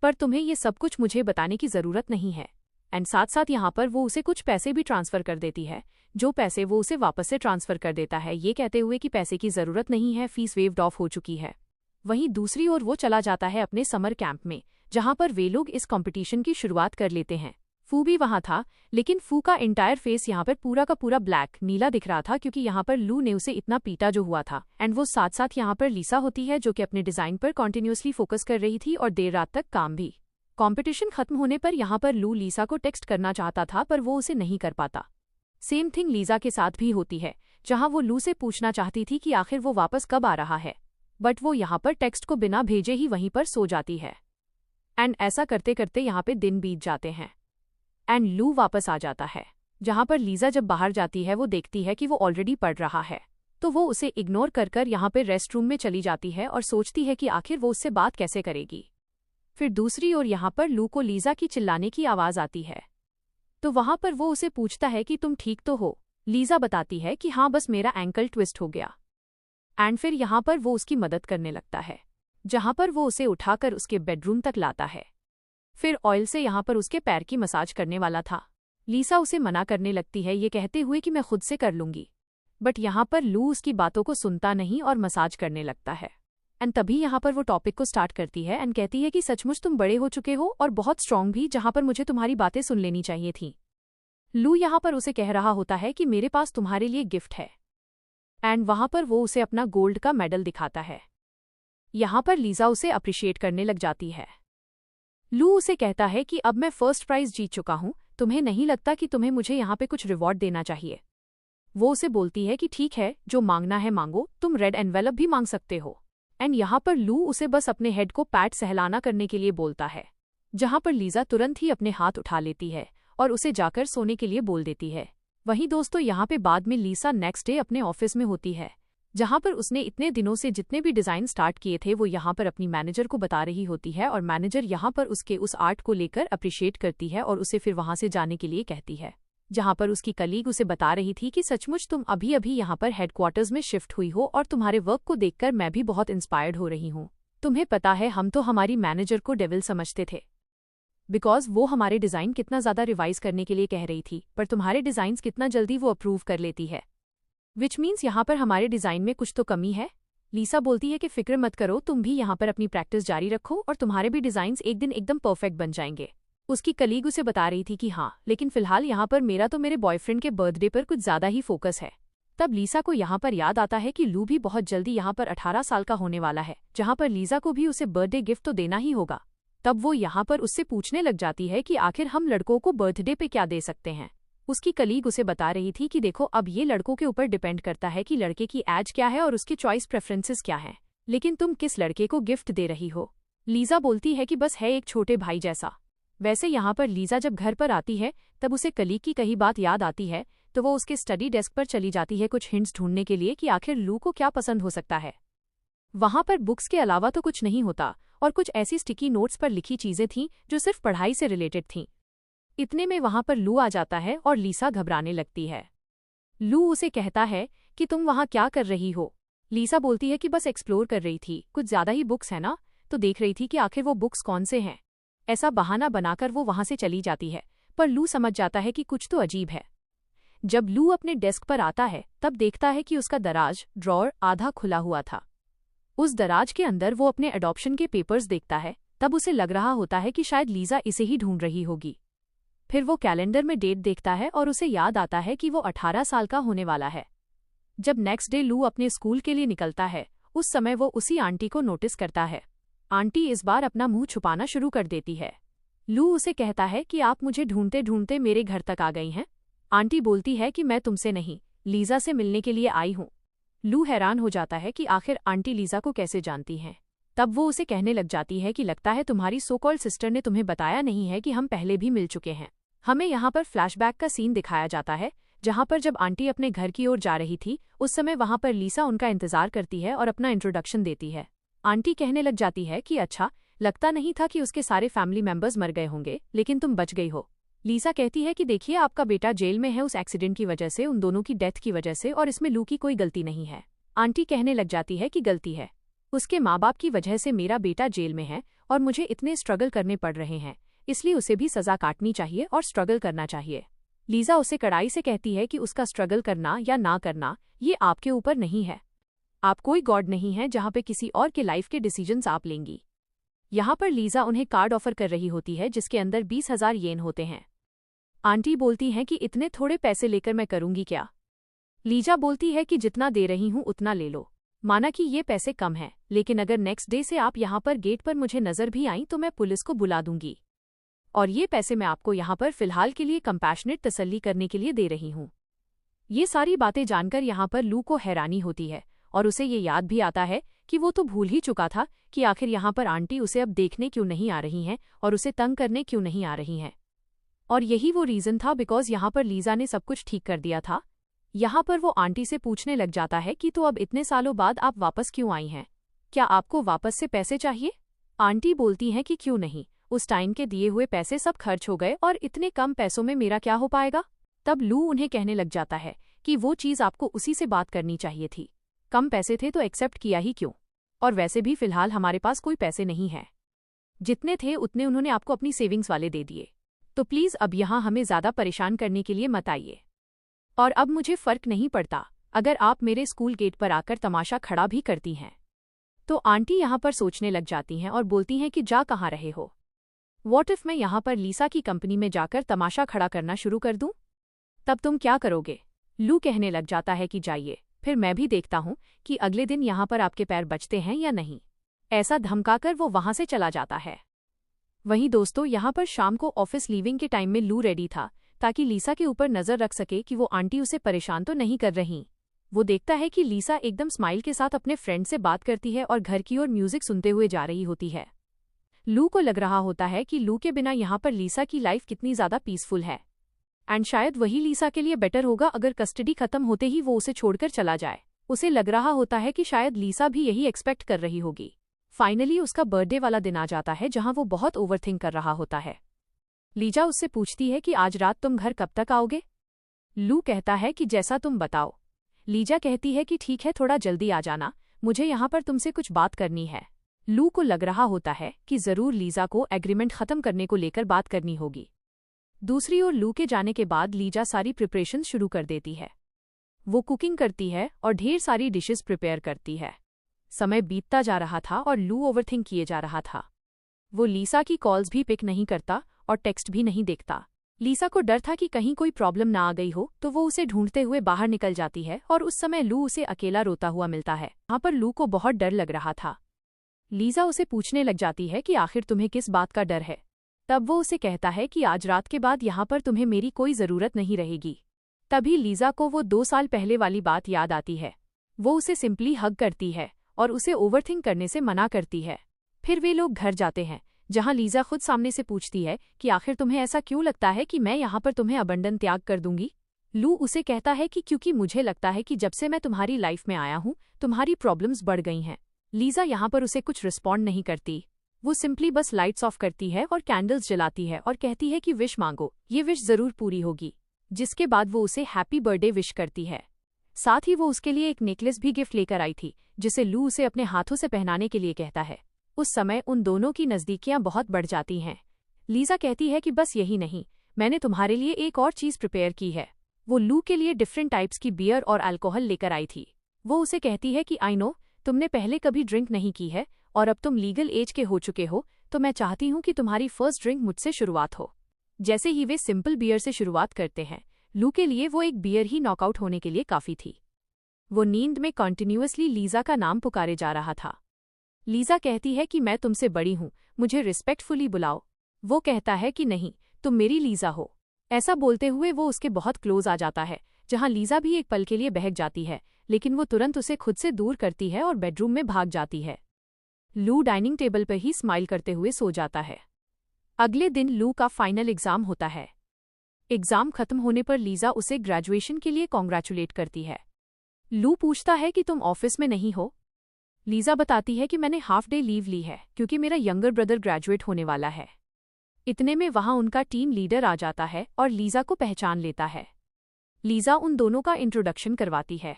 पर तुम्हें ये सब कुछ मुझे बताने की जरूरत नहीं है। एंड साथ साथ यहाँ पर वो उसे कुछ पैसे भी ट्रांसफर कर देती है, जो पैसे वो उसे वापस से ट्रांसफर कर देता है, ये कहते हुए कि पैसे की जरूरत नहीं है, फीस वेव्ड ऑफ हो चुकी है। वहीं दूसरी ओर वो चला जाता है अपने समर कैंप में, जहां पर वे लोग इस कंपटीशन की शुरुआत कर लेते हैं। फू भी वहां था, लेकिन फू का एंटायर फेस यहाँ पर पूरा का पूरा ब्लैक नीला दिख रहा था, क्योंकि यहाँ पर लू ने उसे इतना पीटा जो हुआ था। एंड वो साथ साथ यहाँ पर लीसा होती है, जो कि अपने डिजाइन पर कॉन्टिन्यूसली फोकस कर रही थी और देर रात तक काम भी। कंपटीशन खत्म होने पर यहाँ पर लू लीसा को टेक्स्ट करना चाहता था, पर वो उसे नहीं कर पाता। सेम थिंग लीजा के साथ भी होती है, जहां वो लू से पूछना चाहती थी कि आखिर वो वापस कब आ रहा है, बट वो यहाँ पर टेक्स्ट को बिना भेजे ही वहीं पर सो जाती है। एंड ऐसा करते करते यहाँ पे दिन बीत जाते हैं एंड लू वापस आ जाता है। जहां पर लीजा जब बाहर जाती है वो देखती है कि वो ऑलरेडी पढ़ रहा है, तो वो उसे इग्नोर कर यहाँ पे रेस्ट रूम में चली जाती है और सोचती है कि आखिर वो उससे बात कैसे करेगी। फिर दूसरी ओर यहाँ पर लू को लीजा की चिल्लाने की आवाज आती है, तो वहां पर वो उसे पूछता है कि तुम ठीक तो हो। लीजा बताती है कि हाँ, बस मेरा एंकल ट्विस्ट हो गया। एंड फिर यहाँ पर वो उसकी मदद करने लगता है, जहां पर वो उसे उठाकर उसके बेडरूम तक लाता है। फिर ऑयल से यहाँ पर उसके पैर की मसाज करने वाला था। लीसा उसे मना करने लगती है, ये कहते हुए कि मैं खुद से कर लूंगी, बट यहाँ पर लू उसकी बातों को सुनता नहीं और मसाज करने लगता है। एंड तभी यहाँ पर वो टॉपिक को स्टार्ट करती है एंड कहती है कि सचमुच तुम बड़े हो चुके हो और बहुत स्ट्रांग भी, जहां पर मुझे तुम्हारी बातें सुन लेनी चाहिए थी। लू यहाँ पर उसे कह रहा होता है कि मेरे पास तुम्हारे लिए गिफ्ट है, एंड वहां पर वो उसे अपना गोल्ड का मेडल दिखाता है। यहाँ पर लीजा उसे अप्रिशिएट करने लग जाती है। लू उसे कहता है कि अब मैं फर्स्ट प्राइज जीत चुका हूं, तुम्हें नहीं लगता कि तुम्हें मुझे यहाँ पे कुछ रिवॉर्ड देना चाहिए। वो उसे बोलती है कि ठीक है, जो मांगना है मांगो, तुम रेड एनवेलप भी मांग सकते हो। एंड यहाँ पर लू उसे बस अपने हेड को पैट सहलाना करने के लिए बोलता है, जहां पर लीजा तुरंत ही अपने हाथ उठा लेती है और उसे जाकर सोने के लिए बोल देती है। वहीं दोस्तों यहाँ पे बाद में लीसा नेक्स्ट डे अपने ऑफिस में होती है, जहां पर उसने इतने दिनों से जितने भी डिजाइन स्टार्ट किए थे वो यहाँ पर अपनी मैनेजर को बता रही होती है और मैनेजर यहाँ पर उसके उस आर्ट को लेकर अप्रिशिएट करती है और उसे फिर वहां से जाने के लिए कहती है। जहां पर उसकी कलीग उसे बता रही थी कि सचमुच तुम अभी अभी यहाँ पर हेडक्वार्टर्स में शिफ्ट हुई हो और तुम्हारे वर्क को देखकर मैं भी बहुत इंस्पायर्ड हो रही हूँ। तुम्हें पता है हम तो हमारी मैनेजर को डेविल समझते थे बिकॉज वो हमारे डिजाइन कितना ज्यादा रिवाइज करने के लिए कह रही थी, पर तुम्हारे डिजाइन्स कितना जल्दी वो अप्रूव कर लेती है, विच मीन्स यहाँ पर हमारे डिजाइन में कुछ तो कमी है। लीसा बोलती है कि फिक्र मत करो, तुम भी यहाँ पर अपनी प्रैक्टिस जारी रखो और तुम्हारे भी डिजाइन्स एक दिन एकदम परफेक्ट बन जाएंगे। उसकी कलीग उसे बता रही थी कि हाँ, लेकिन फिलहाल यहाँ पर मेरा तो मेरे बॉयफ्रेंड के बर्थडे पर कुछ ज्यादा ही फोकस है। तब लीसा को यहाँ पर याद आता है कि लू भी बहुत जल्दी यहाँ पर 18 साल का होने वाला है, जहाँ पर लीसा को भी उसे बर्थडे गिफ्ट तो देना ही होगा। तब वो यहाँ पर उससे पूछने लग जाती है कि आखिर हम लड़कों को बर्थडे पे क्या दे सकते हैं। उसकी कलीग उसे बता रही थी कि देखो अब ये लड़कों के ऊपर डिपेंड करता है कि लड़के की एज क्या है और उसकी चॉइस प्रेफरेंसेस क्या है, लेकिन तुम किस लड़के को गिफ्ट दे रही हो। लीजा बोलती है कि बस है एक छोटे भाई जैसा। वैसे यहाँ पर लीजा जब घर पर आती है तब उसे कलीग की कही बात याद आती है, तो वो उसके स्टडी डेस्क पर चली जाती है कुछ हिंट्स ढूंढने के लिए कि आखिर लू को क्या पसंद हो सकता है। वहां पर बुक्स के अलावा तो कुछ नहीं होता और कुछ ऐसी स्टिकी नोट्स पर लिखी चीजें थीं जो सिर्फ पढ़ाई से रिलेटेड थीं। इतने में वहां पर लू आ जाता है और लीसा घबराने लगती है। लू उसे कहता है कि तुम वहां क्या कर रही हो। लीसा बोलती है कि बस एक्सप्लोर कर रही थी, कुछ ज्यादा ही बुक्स है ना, तो देख रही थी कि आखिर वो बुक्स कौन से हैं। ऐसा बहाना बनाकर वो वहां से चली जाती है, पर लू समझ जाता है कि कुछ तो अजीब है। जब लू अपने डेस्क पर आता है तब देखता है कि उसका दराज ड्रॉअर आधा खुला हुआ था। उस दराज के अंदर वो अपने अडॉप्शन के पेपर्स देखता है। तब उसे लग रहा होता है कि शायद लीजा इसे ही ढूंढ रही होगी। फिर वो कैलेंडर में डेट देखता है और उसे याद आता है कि वो 18 साल का होने वाला है। जब नेक्स्ट डे लू अपने स्कूल के लिए निकलता है उस समय वो उसी आंटी को नोटिस करता है। आंटी इस बार अपना मुंह छुपाना शुरू कर देती है। लू उसे कहता है कि आप मुझे ढूंढते ढूंढते मेरे घर तक आ गई हैं। आंटी बोलती है कि मैं तुमसे नहीं, लीजा से मिलने के लिए आई हूँ। लू हैरान हो जाता है कि आखिर आंटी लीजा को कैसे जानती हैं। तब वो उसे कहने लग जाती है कि लगता है तुम्हारी सो कॉल्ड सिस्टर ने तुम्हें बताया नहीं है कि हम पहले भी मिल चुके हैं। हमें यहाँ पर फ्लैशबैक का सीन दिखाया जाता है जहाँ पर जब आंटी अपने घर की ओर जा रही थी उस समय वहाँ पर लीसा उनका इंतजार करती है और अपना इंट्रोडक्शन देती है। आंटी कहने लग जाती है कि अच्छा, लगता नहीं था कि उसके सारे फैमिली मेंबर्स मर गए होंगे, लेकिन तुम बच गई हो। लीसा कहती है कि देखिए आपका बेटा जेल में है उस एक्सीडेंट की वजह से, उन दोनों की डेथ की वजह से, और इसमें लू की कोई गलती नहीं है। आंटी कहने लग जाती है कि गलती है, उसके माँ बाप की वजह से मेरा बेटा जेल में है और मुझे इतने स्ट्रगल करने पड़ रहे हैं, इसलिए उसे भी सजा काटनी चाहिए और स्ट्रगल करना चाहिए। लीजा उसे कड़ाई से कहती है कि उसका स्ट्रगल करना या ना करना ये आपके ऊपर नहीं है। आप कोई गॉड नहीं है जहाँ पे किसी और के लाइफ के डिसीजंस आप लेंगी। यहाँ पर लीजा उन्हें कार्ड ऑफर कर रही होती है जिसके अंदर 20,000 येन होते हैं। आंटी बोलती हैं कि इतने थोड़े पैसे लेकर मैं करूंगी क्या। लीजा बोलती है कि जितना दे रही हूँ उतना ले लो, माना कि ये पैसे कम हैं, लेकिन अगर नेक्स्ट डे से आप यहाँ पर गेट पर मुझे नजर भी आई तो मैं पुलिस को बुला दूंगी, और ये पैसे मैं आपको यहाँ पर फिलहाल के लिए कंपैशनेट तसल्ली करने के लिए दे रही हूँ। ये सारी बातें जानकर यहाँ पर लू को हैरानी होती है और उसे ये याद भी आता है कि वो तो भूल ही चुका था कि आखिर यहाँ पर आंटी उसे अब देखने क्यों नहीं आ रही हैं और उसे तंग करने क्यों नहीं आ रही हैं। और यही वो रीज़न था बिकॉज यहाँ पर लीजा ने सब कुछ ठीक कर दिया था। यहाँ पर वो आंटी से पूछने लग जाता है कि तो अब इतने सालों बाद आप वापस क्यों आई हैं, क्या आपको वापस से पैसे चाहिए। आंटी बोलती हैं कि क्यों नहीं, उस टाइम के दिए हुए पैसे सब खर्च हो गए और इतने कम पैसों में मेरा क्या हो पाएगा। तब लू उन्हें कहने लग जाता है कि वो चीज़ आपको उसी से बात करनी चाहिए थी, कम पैसे थे तो एक्सेप्ट किया ही क्यों, और वैसे भी फिलहाल हमारे पास कोई पैसे नहीं है, जितने थे उतने उन्होंने आपको अपनी सेविंग्स वाले दे दिए, तो प्लीज़ अब यहाँ हमें ज़्यादा परेशान करने के लिए मत आइए। और अब मुझे फ़र्क नहीं पड़ता अगर आप मेरे स्कूल गेट पर आकर तमाशा खड़ा भी करती हैं। तो आंटी यहाँ पर सोचने लग जाती हैं और बोलती हैं कि जा कहाँ रहे हो, व्हाट इफ मैं यहाँ पर लीसा की कंपनी में जाकर तमाशा खड़ा करना शुरू कर दूँ, तब तुम क्या करोगे। लू कहने लग जाता है कि जाइए, फिर मैं भी देखता हूँ कि अगले दिन यहाँ पर आपके पैर बचते हैं या नहीं। ऐसा धमकाकर वो वहाँ से चला जाता है। वहीं दोस्तों यहाँ पर शाम को ऑफिस लीविंग के टाइम में लू रेडी था ताकि लीसा के ऊपर नजर रख सके कि वो आंटी उसे परेशान तो नहीं कर रही। वो देखता है कि लीसा एकदम स्माइल के साथ अपने फ्रेंड से बात करती है और घर की ओर म्यूजिक सुनते हुए जा रही होती है। लू को लग रहा होता है कि लू के बिना यहाँ पर लीसा की लाइफ कितनी ज़्यादा पीसफुल है, एंड शायद वही लीसा के लिए बेटर होगा अगर कस्टडी खत्म होते ही वो उसे छोड़कर चला जाए। उसे लग रहा होता है कि शायद लीसा भी यही एक्सपेक्ट कर रही होगी। फाइनली उसका बर्थडे वाला दिन आ जाता है जहां वो बहुत ओवरथिंक कर रहा होता है। लीजा उससे पूछती है कि आज रात तुम घर कब तक आओगे। लू कहता है कि जैसा तुम बताओ। लीजा कहती है कि ठीक है, थोड़ा जल्दी आ जाना, मुझे यहाँ पर तुमसे कुछ बात करनी है। लू को लग रहा होता है कि जरूर लीजा को एग्रीमेंट खत्म करने को लेकर बात करनी होगी। दूसरी ओर लू के जाने के बाद लीजा सारी प्रिपरेशन शुरू कर देती है। वो कुकिंग करती है और ढेर सारी डिशेस प्रिपेयर करती है। समय बीतता जा रहा था और लू ओवरथिंक किए जा रहा था। वो लीसा की कॉल्स भी पिक नहीं करता और टेक्स्ट भी नहीं देखता। लीसा को डर था कि कहीं कोई प्रॉब्लम ना आ गई हो, तो वो उसे ढूंढते हुए बाहर निकल जाती है और उस समय लू उसे अकेला रोता हुआ मिलता है। वहाँ पर लू को बहुत डर लग रहा था। लीजा उसे पूछने लग जाती है कि आखिर तुम्हें किस बात का डर है। तब वो उसे कहता है कि आज रात के बाद यहाँ पर तुम्हें मेरी कोई ज़रूरत नहीं रहेगी। तभी लीजा को वो 2 साल पहले वाली बात याद आती है। वो उसे सिंपली हग करती है और उसे ओवरथिंक करने से मना करती है। फिर वे लोग घर जाते हैं, जहां लीजा खुद सामने से पूछती है कि आखिर तुम्हें ऐसा क्यों लगता है कि मैं यहाँ पर तुम्हें अबंडन त्याग कर दूंगी। लू उसे कहता है कि क्योंकि मुझे लगता है कि जब से मैं तुम्हारी लाइफ में आया हूँ तुम्हारी प्रॉब्लम्स बढ़ गई हैं। लीजा यहाँ पर उसे कुछ रिस्पॉन्ड नहीं करती। वो सिंपली बस लाइट्स ऑफ करती है और कैंडल्स जलाती है और कहती है कि विश मांगो, ये विश जरूर पूरी होगी। जिसके बाद वो उसे हैप्पी बर्थडे विश करती है। साथ ही वो उसके लिए एक नेकलेस भी गिफ्ट लेकर आई थी, जिसे लू उसे अपने हाथों से पहनाने के लिए कहता है। उस समय उन दोनों की नज़दीकियां बहुत बढ़ जाती हैं। लीजा कहती है कि बस यही नहीं, मैंने तुम्हारे लिए एक और चीज़ प्रिपेयर की है। वो लू के लिए डिफरेंट टाइप्स की बियर और अल्कोहल लेकर आई थी। वो उसे कहती है कि आई नो तुमने पहले कभी ड्रिंक नहीं की है और अब तुम लीगल एज के हो चुके हो, तो मैं चाहती हूँ कि तुम्हारी फर्स्ट ड्रिंक मुझसे शुरुआत हो। जैसे ही वे सिंपल बियर से शुरुआत करते हैं, लू के लिए वो एक बियर ही नॉकआउट होने के लिए काफ़ी थी। वो नींद में कॉन्टिन्यूअसली लीजा का नाम पुकारे जा रहा था। लीजा कहती है कि मैं तुमसे बड़ी हूँ, मुझे रिस्पेक्टफुली बुलाओ। वो कहता है कि नहीं, तुम मेरी लीजा हो। ऐसा बोलते हुए वो उसके बहुत क्लोज आ जाता है, जहाँ लीजा भी एक पल के लिए बहक जाती है, लेकिन वो तुरंत उसे खुद से दूर करती है और बेडरूम में भाग जाती है। लू डाइनिंग टेबल पर ही स्माइल करते हुए सो जाता है। अगले दिन लू का फाइनल एग्जाम होता है। एग्जाम खत्म होने पर लीजा उसे ग्रेजुएशन के लिए कॉन्ग्रेचुलेट करती है। लू पूछता है कि तुम ऑफिस में नहीं हो। लीजा बताती है कि मैंने हाफ डे लीव ली है क्योंकि मेरा यंगर ब्रदर ग्रेजुएट होने वाला है। इतने में वहां उनका टीम लीडर आ जाता है और लीजा को पहचान लेता है। लीजा उन दोनों का इंट्रोडक्शन करवाती है।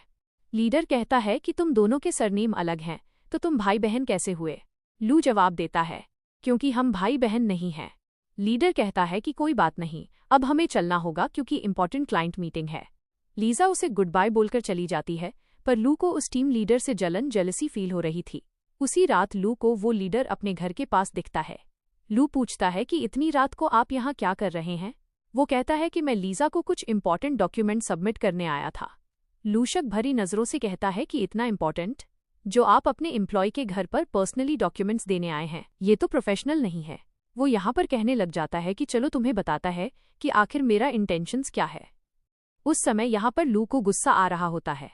लीडर कहता है कि तुम दोनों के सरनेम अलग हैं, तो तुम भाई बहन कैसे हुए। लू जवाब देता है, क्योंकि हम भाई बहन नहीं हैं। लीडर कहता है कि कोई बात नहीं, अब हमें चलना होगा क्योंकि इंपॉर्टेंट क्लाइंट मीटिंग है। लीजा उसे गुड बाय बोलकर चली जाती है, पर लू को उस टीम लीडर से जेलसी फील हो रही थी। उसी रात लू को वो लीडर अपने घर के पास दिखता है। लू पूछता है कि इतनी रात को आप यहाँ क्या कर रहे हैं। वो कहता है कि मैं लीजा को कुछ इंपॉर्टेंट डॉक्यूमेंट सबमिट करने आया था। लू शक भरी नज़रों से कहता है कि इतना इंपॉर्टेंट, जो आप अपने एम्प्लॉय के घर पर पर्सनली डॉक्यूमेंट्स देने आए हैं, ये तो प्रोफेशनल नहीं है। वो यहाँ पर कहने लग जाता है कि चलो तुम्हें बताता है कि आखिर मेरा इंटेंशंस क्या है। उस समय यहाँ पर लू को गुस्सा आ रहा होता है,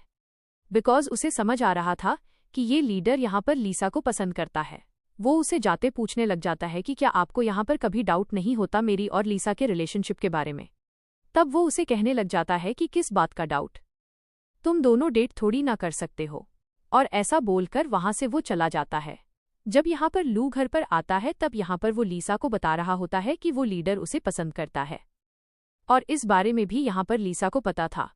बिकॉज उसे समझ आ रहा था कि ये लीडर यहाँ पर लीसा को पसंद करता है। वो उसे जाते पूछने लग जाता है कि क्या आपको यहाँ पर कभी डाउट नहीं होता मेरी और लीसा के रिलेशनशिप के बारे में। तब वो उसे कहने लग जाता है कि किस बात का डाउट, तुम दोनों डेट थोड़ी ना कर सकते हो। और ऐसा बोलकर वहां से वो चला जाता है। जब यहाँ पर लू घर पर आता है तब यहाँ पर वो लीसा को बता रहा होता है कि वो लीडर उसे पसंद करता है, और इस बारे में भी यहाँ पर लीसा को पता था।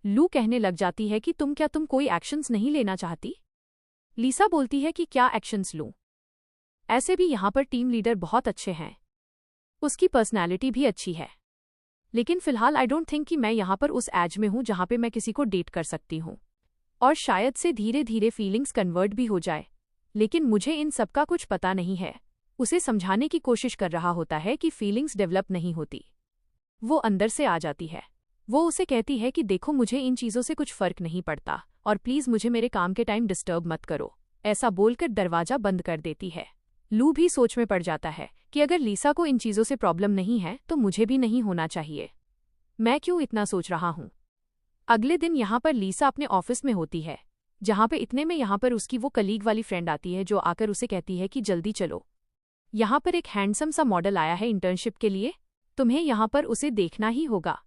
लू कहने लग जाती है कि तुम कोई एक्शंस नहीं लेना चाहती। लीसा बोलती है कि क्या एक्शंस लूं, ऐसे भी यहाँ पर टीम लीडर बहुत अच्छे हैं, उसकी पर्सनैलिटी भी अच्छी है, लेकिन फिलहाल आई डोंट थिंक कि मैं यहाँ पर उस एज में हूँ जहाँ पे मैं किसी को डेट कर सकती हूँ, और शायद से धीरे धीरे फीलिंग्स कन्वर्ट भी हो जाए, लेकिन मुझे इन सब का कुछ पता नहीं है। उसे समझाने की कोशिश कर रहा होता है कि फीलिंग्स डेवलप नहीं होती। वो अंदर से आ जाती है। वो उसे कहती है कि देखो मुझे इन चीज़ों से कुछ फर्क नहीं पड़ता, और प्लीज़ मुझे मेरे काम के टाइम डिस्टर्ब मत करो। ऐसा बोलकर दरवाजा बंद कर देती है। लू भी सोच में पड़ जाता है कि अगर लीसा को इन चीज़ों से प्रॉब्लम नहीं है तो मुझे भी नहीं होना चाहिए। मैं क्यों इतना सोच रहा हूँ। अगले दिन यहाँ पर लीसा अपने ऑफिस में होती है, जहाँ पे इतने में यहाँ पर उसकी वो कलीग वाली फ्रेंड आती है जो आकर उसे कहती है कि जल्दी चलो, यहाँ पर एक हैंडसम सा मॉडल आया है इंटर्नशिप के लिए, तुम्हें यहाँ पर उसे देखना ही होगा।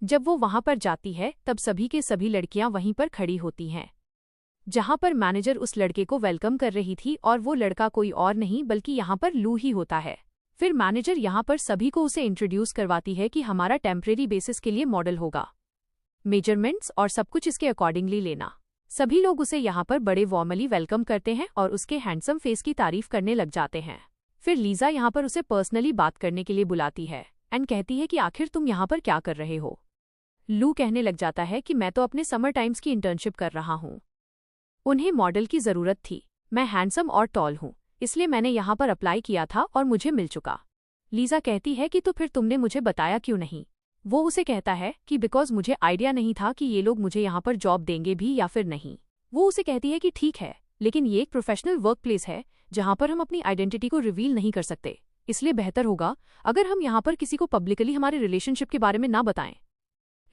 जब वो वहाँ पर जाती है तब सभी के सभी लड़कियाँ वहीं पर खड़ी होती हैं। जहां पर मैनेजर उस लड़के को वेलकम कर रही थी और वो लड़का कोई और नहीं बल्कि यहाँ पर लू ही होता है। फिर मैनेजर यहाँ पर सभी को उसे इंट्रोड्यूस करवाती है कि हमारा टेम्परेरी बेसिस के लिए मॉडल होगा, मेजरमेंट्स और सब कुछ इसके अकॉर्डिंगली लेना। सभी लोग उसे यहाँ पर बड़े वार्मली वेलकम करते हैं और उसके हैंडसम फेस की तारीफ करने लग जाते हैं। फिर लीजा यहाँ पर उसे पर्सनली बात करने के लिए बुलाती है एंड कहती है कि आखिर तुम यहाँ पर क्या कर रहे हो। लू कहने लग जाता है कि मैं तो अपने समर टाइम्स की इंटर्नशिप कर रहा हूँ। उन्हें मॉडल की जरूरत थी, मैं हैंडसम और टॉल हूँ, इसलिए मैंने यहाँ पर अप्लाई किया था और मुझे मिल चुका। लीजा कहती है कि तो फिर तुमने मुझे बताया क्यों नहीं। वो उसे कहता है कि बिकॉज मुझे आइडिया नहीं था कि ये लोग मुझे यहाँ पर जॉब देंगे भी या फिर नहीं। वो उसे कहती है कि ठीक है, लेकिन ये एक प्रोफेशनल वर्क प्लेस है जहाँ पर हम अपनी आइडेंटिटी को रिवील नहीं कर सकते, इसलिए बेहतर होगा अगर हम यहाँ पर किसी को पब्लिकली हमारे रिलेशनशिप के बारे में ना बताएं।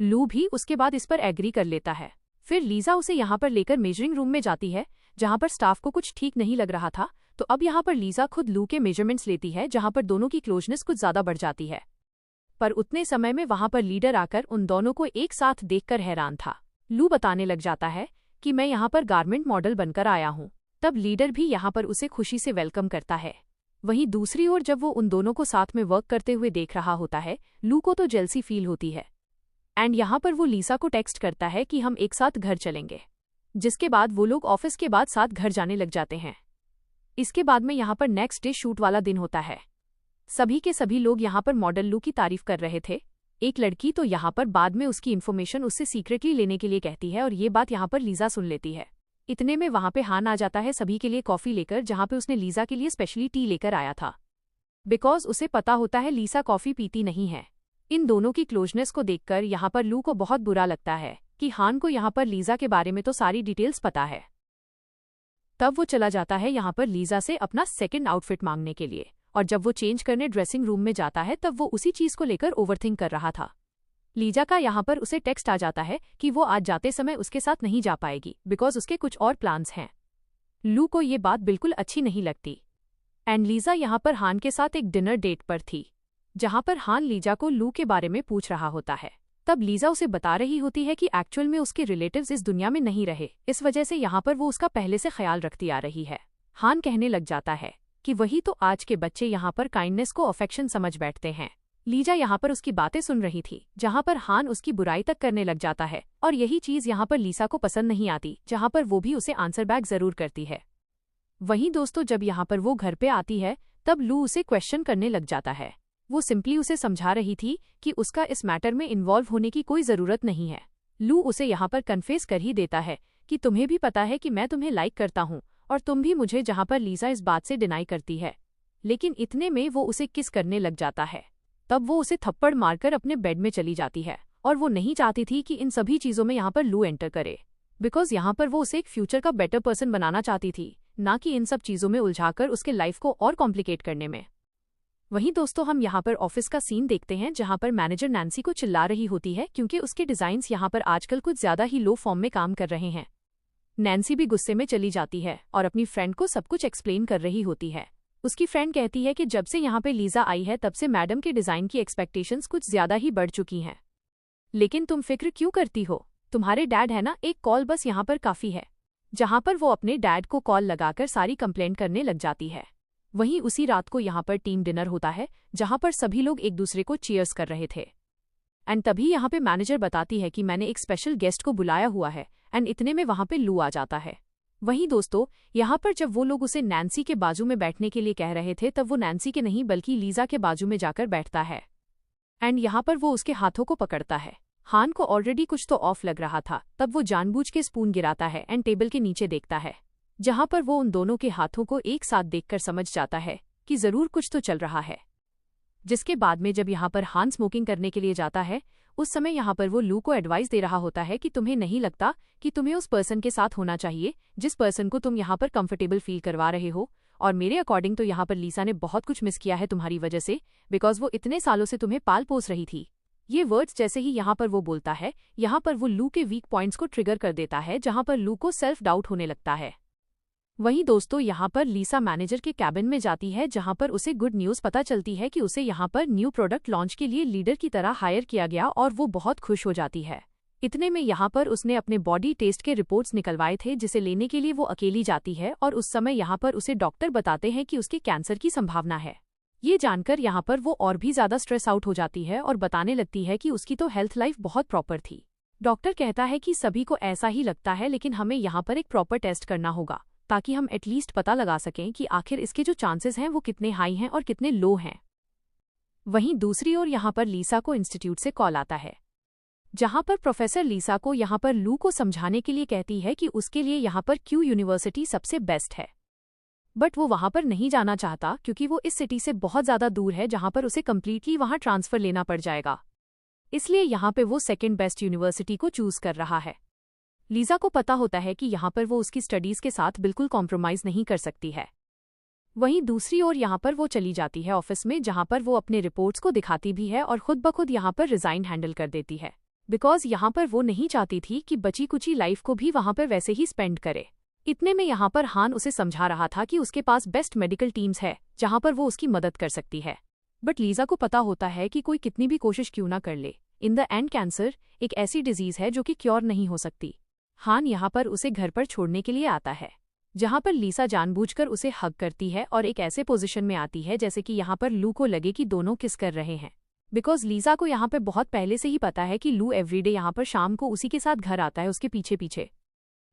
लू भी उसके बाद इस पर एग्री कर लेता है। फिर लीजा उसे यहाँ पर लेकर मेजरिंग रूम में जाती है जहाँ पर स्टाफ को कुछ ठीक नहीं लग रहा था, तो अब यहाँ पर लीजा खुद लू के मेजरमेंट्स लेती है जहाँ पर दोनों की क्लोजनेस कुछ ज्यादा बढ़ जाती है। पर उतने समय में वहां पर लीडर आकर उन दोनों को एक साथ देखकर हैरान था। लू बताने लग जाता है कि मैं यहाँ पर गारमेंट मॉडल बनकर आया हूँ। तब लीडर भी यहाँ पर उसे खुशी से वेलकम करता है। वहीं दूसरी ओर जब वो उन दोनों को साथ में वर्क करते हुए देख रहा होता है, लू को तो जेलसी फील होती है एंड यहाँ पर वो लीसा को टेक्स्ट करता है कि हम एक साथ घर चलेंगे, जिसके बाद वो लोग ऑफिस के बाद साथ घर जाने लग जाते हैं। इसके बाद में यहाँ पर नेक्स्ट डे शूट वाला दिन होता है। सभी के सभी लोग यहाँ पर मॉडल लू की तारीफ कर रहे थे। एक लड़की तो यहाँ पर बाद में उसकी इन्फॉर्मेशन उससे सीक्रेटली लेने के लिए कहती है और ये बात यहाँ पर लीजा सुन लेती है। इतने में वहाँ पे हान आ जाता है सभी के लिए कॉफी लेकर, जहाँ पे उसने लीजा के लिए स्पेशली टी लेकर आया था, बिकॉज उसे पता होता है लीसा कॉफी पीती नहीं है। इन दोनों की क्लोजनेस को देखकर यहाँ पर लू को बहुत बुरा लगता है कि हान को यहाँ पर लीजा के बारे में तो सारी डिटेल्स पता है। तब वो चला जाता है यहाँ पर लीजा से अपना सेकंड आउटफिट मांगने के लिए, और जब वो चेंज करने ड्रेसिंग रूम में जाता है तब वो उसी चीज को लेकर ओवरथिंक कर रहा था। लीजा का यहाँ पर उसे टेक्स्ट आ जाता है कि वो आज जाते समय उसके साथ नहीं जा पाएगी बिकॉज उसके कुछ और प्लान्स हैं। लू को ये बात बिल्कुल अच्छी नहीं लगती एंड लीजा यहाँ पर हान के साथ एक डिनर डेट पर थी, जहाँ पर हान लीजा को लू के बारे में पूछ रहा होता है। तब लीजा उसे बता रही होती है कि एक्चुअल में उसके रिलेटिव्स इस दुनिया में नहीं रहे, इस वजह से यहाँ पर वो उसका पहले से ख्याल रखती आ रही है। हान कहने लग जाता है कि वही तो आज के बच्चे यहाँ पर काइंडनेस को अफेक्शन समझ बैठते हैं। लीजा यहाँ पर उसकी बातें सुन रही थी, जहाँ पर हान उसकी बुराई तक करने लग जाता है और यही चीज यहाँ पर लीसा को पसंद नहीं आती, जहाँ पर वो भी उसे आंसर बैक जरूर करती है। वहीं दोस्तों जब यहाँ पर वो घर पे आती है तब लू उसे क्वेश्चन करने लग जाता है। वो सिंपली उसे समझा रही थी कि उसका इस मैटर में इन्वॉल्व होने की कोई जरूरत नहीं है। लू उसे यहाँ पर कन्फेस कर ही देता है कि तुम्हें भी पता है कि मैं तुम्हें लाइक करता हूँ और तुम भी मुझे, जहाँ पर लीजा इस बात से डिनाई करती है। लेकिन इतने में वो उसे किस करने लग जाता है। तब वो उसे थप्पड़ मारकर अपने बेड में चली जाती है और वो नहीं चाहती थी कि इन सभी चीजों में यहाँ पर लू एंटर करे, बिकॉज यहाँ पर वो उसे एक फ्यूचर का बेटर पर्सन बनाना चाहती थी, ना कि इन सब चीजों में उलझाकर उसके लाइफ को और कॉम्प्लिकेट करने में। वहीं दोस्तों हम यहाँ पर ऑफिस का सीन देखते हैं, जहाँ पर मैनेजर नैन्सी को चिल्ला रही होती है क्योंकि उसके डिजाइन्स यहाँ पर आजकल कुछ ज्यादा ही लो फॉर्म में काम कर रहे हैं। नैन्सी भी गुस्से में चली जाती है और अपनी फ्रेंड को सब कुछ एक्सप्लेन कर रही होती है। उसकी फ्रेंड कहती है कि जब से यहाँ पे लीजा आई है तब से मैडम के डिजाइन की एक्सपेक्टेशंस कुछ ज्यादा ही बढ़ चुकी हैं। लेकिन तुम फिक्र क्यों करती हो, तुम्हारे डैड है ना, एक कॉल बस यहाँ पर काफी है। जहाँ पर वो अपने डैड को कॉल लगाकर सारी कंप्लेंट करने लग जाती है। वहीं उसी रात को यहाँ पर टीम डिनर होता है, जहाँ पर सभी लोग एक दूसरे को चीयर्स कर रहे थे। एंड तभी यहाँ पे मैनेजर बताती है कि मैंने एक स्पेशल गेस्ट को बुलाया हुआ है, एंड इतने में वहाँ पे लू आ जाता है। वहीं दोस्तों यहाँ पर जब वो लोग उसे नैन्सी के बाजू में बैठने के लिए कह रहे थे तब वो नैन्सी के नहीं बल्कि लीजा के बाजू में जाकर बैठता है एंड यहाँ पर वो उसके हाथों को पकड़ता है। हान को ऑलरेडी कुछ तो ऑफ लग रहा था, तब वो जानबूझ के स्पून गिराता है एंड टेबल के नीचे देखता है, जहाँ पर वो उन दोनों के हाथों को एक साथ देखकर समझ जाता है कि जरूर कुछ तो चल रहा है। जिसके बाद में जब यहाँ पर हान स्मोकिंग करने के लिए जाता है, उस समय यहाँ पर वो लू को एडवाइस दे रहा होता है कि तुम्हें नहीं लगता कि तुम्हें उस पर्सन के साथ होना चाहिए जिस पर्सन को तुम यहाँ पर कंफर्टेबल फील करवा रहे हो, और मेरे अकॉर्डिंग तो यहाँ पर लीसा ने बहुत कुछ मिस किया है तुम्हारी वजह से, बिकॉज वो इतने सालों से तुम्हें पाल पोस रही थी। ये वर्ड्स जैसे ही यहाँ पर वो बोलता है, यहाँ पर वो लू के वीक पॉइंट्स को ट्रिगर कर देता है, जहाँ पर लू को सेल्फ डाउट होने लगता है। वहीं दोस्तों यहाँ पर लीसा मैनेजर के कैबिन में जाती है, जहाँ पर उसे गुड न्यूज़ पता चलती है कि उसे यहाँ पर न्यू प्रोडक्ट लॉन्च के लिए लीडर की तरह हायर किया गया और वो बहुत खुश हो जाती है। इतने में यहाँ पर उसने अपने बॉडी टेस्ट के रिपोर्ट्स निकलवाए थे, जिसे लेने के लिए वो अकेली जाती है और उस समय यहाँ पर उसे डॉक्टर बताते हैं कि उसके कैंसर की संभावना है। ये जानकर यहाँ पर वो और भी ज्यादा स्ट्रेस आउट हो जाती है और बताने लगती है कि उसकी तो हेल्थ लाइफ बहुत प्रॉपर थी। डॉक्टर कहता है कि सभी को ऐसा ही लगता है, लेकिन हमें यहाँ पर एक प्रॉपर टेस्ट करना होगा ताकि हम एटलीस्ट पता लगा सकें कि आखिर इसके जो चांसेस हैं वो कितने हाई हैं और कितने लो हैं। वहीं दूसरी ओर यहाँ पर लीसा को इंस्टीट्यूट से कॉल आता है, जहां पर प्रोफेसर लीसा को यहाँ पर लू को समझाने के लिए कहती है कि उसके लिए यहाँ पर क्यू यूनिवर्सिटी सबसे बेस्ट है। बट वो वहां पर नहीं जाना चाहता क्योंकि वो इस सिटी से बहुत ज्यादा दूर है, जहां पर उसे कम्प्लीटली वहां ट्रांसफर लेना पड़ जाएगा। इसलिए यहाँ पे वो सेकेंड बेस्ट यूनिवर्सिटी को चूज कर रहा है। लीजा को पता होता है कि यहाँ पर वो उसकी स्टडीज के साथ बिल्कुल कॉम्प्रोमाइज नहीं कर सकती है। वहीं दूसरी ओर यहाँ पर वो चली जाती है ऑफिस में, जहाँ पर वो अपने रिपोर्ट्स को दिखाती भी है और खुद ब खुद यहाँ पर रिजाइन हैंडल कर देती है, बिकॉज यहाँ पर वो नहीं चाहती थी कि बची कुची लाइफ को भी वहाँ पर वैसे ही स्पेंड करे। इतने में यहाँ पर हान उसे समझा रहा था कि उसके पास बेस्ट मेडिकल टीम्स है जहाँ पर वो उसकी मदद कर सकती है। बट लीजा को पता होता है कि कोई कितनी भी कोशिश क्यों ना कर ले, इन द एंड कैंसर एक ऐसी डिजीज है जो कि क्योर नहीं हो सकती। हान यहाँ पर उसे घर पर छोड़ने के लिए आता है, जहाँ पर लीसा जानबूझकर उसे हग करती है और एक ऐसे पोजीशन में आती है जैसे कि यहाँ पर लू को लगे कि दोनों किस कर रहे हैं, बिकॉज लीसा को यहाँ पर बहुत पहले से ही पता है कि लू एवरीडे यहाँ पर शाम को उसी के साथ घर आता है उसके पीछे पीछे,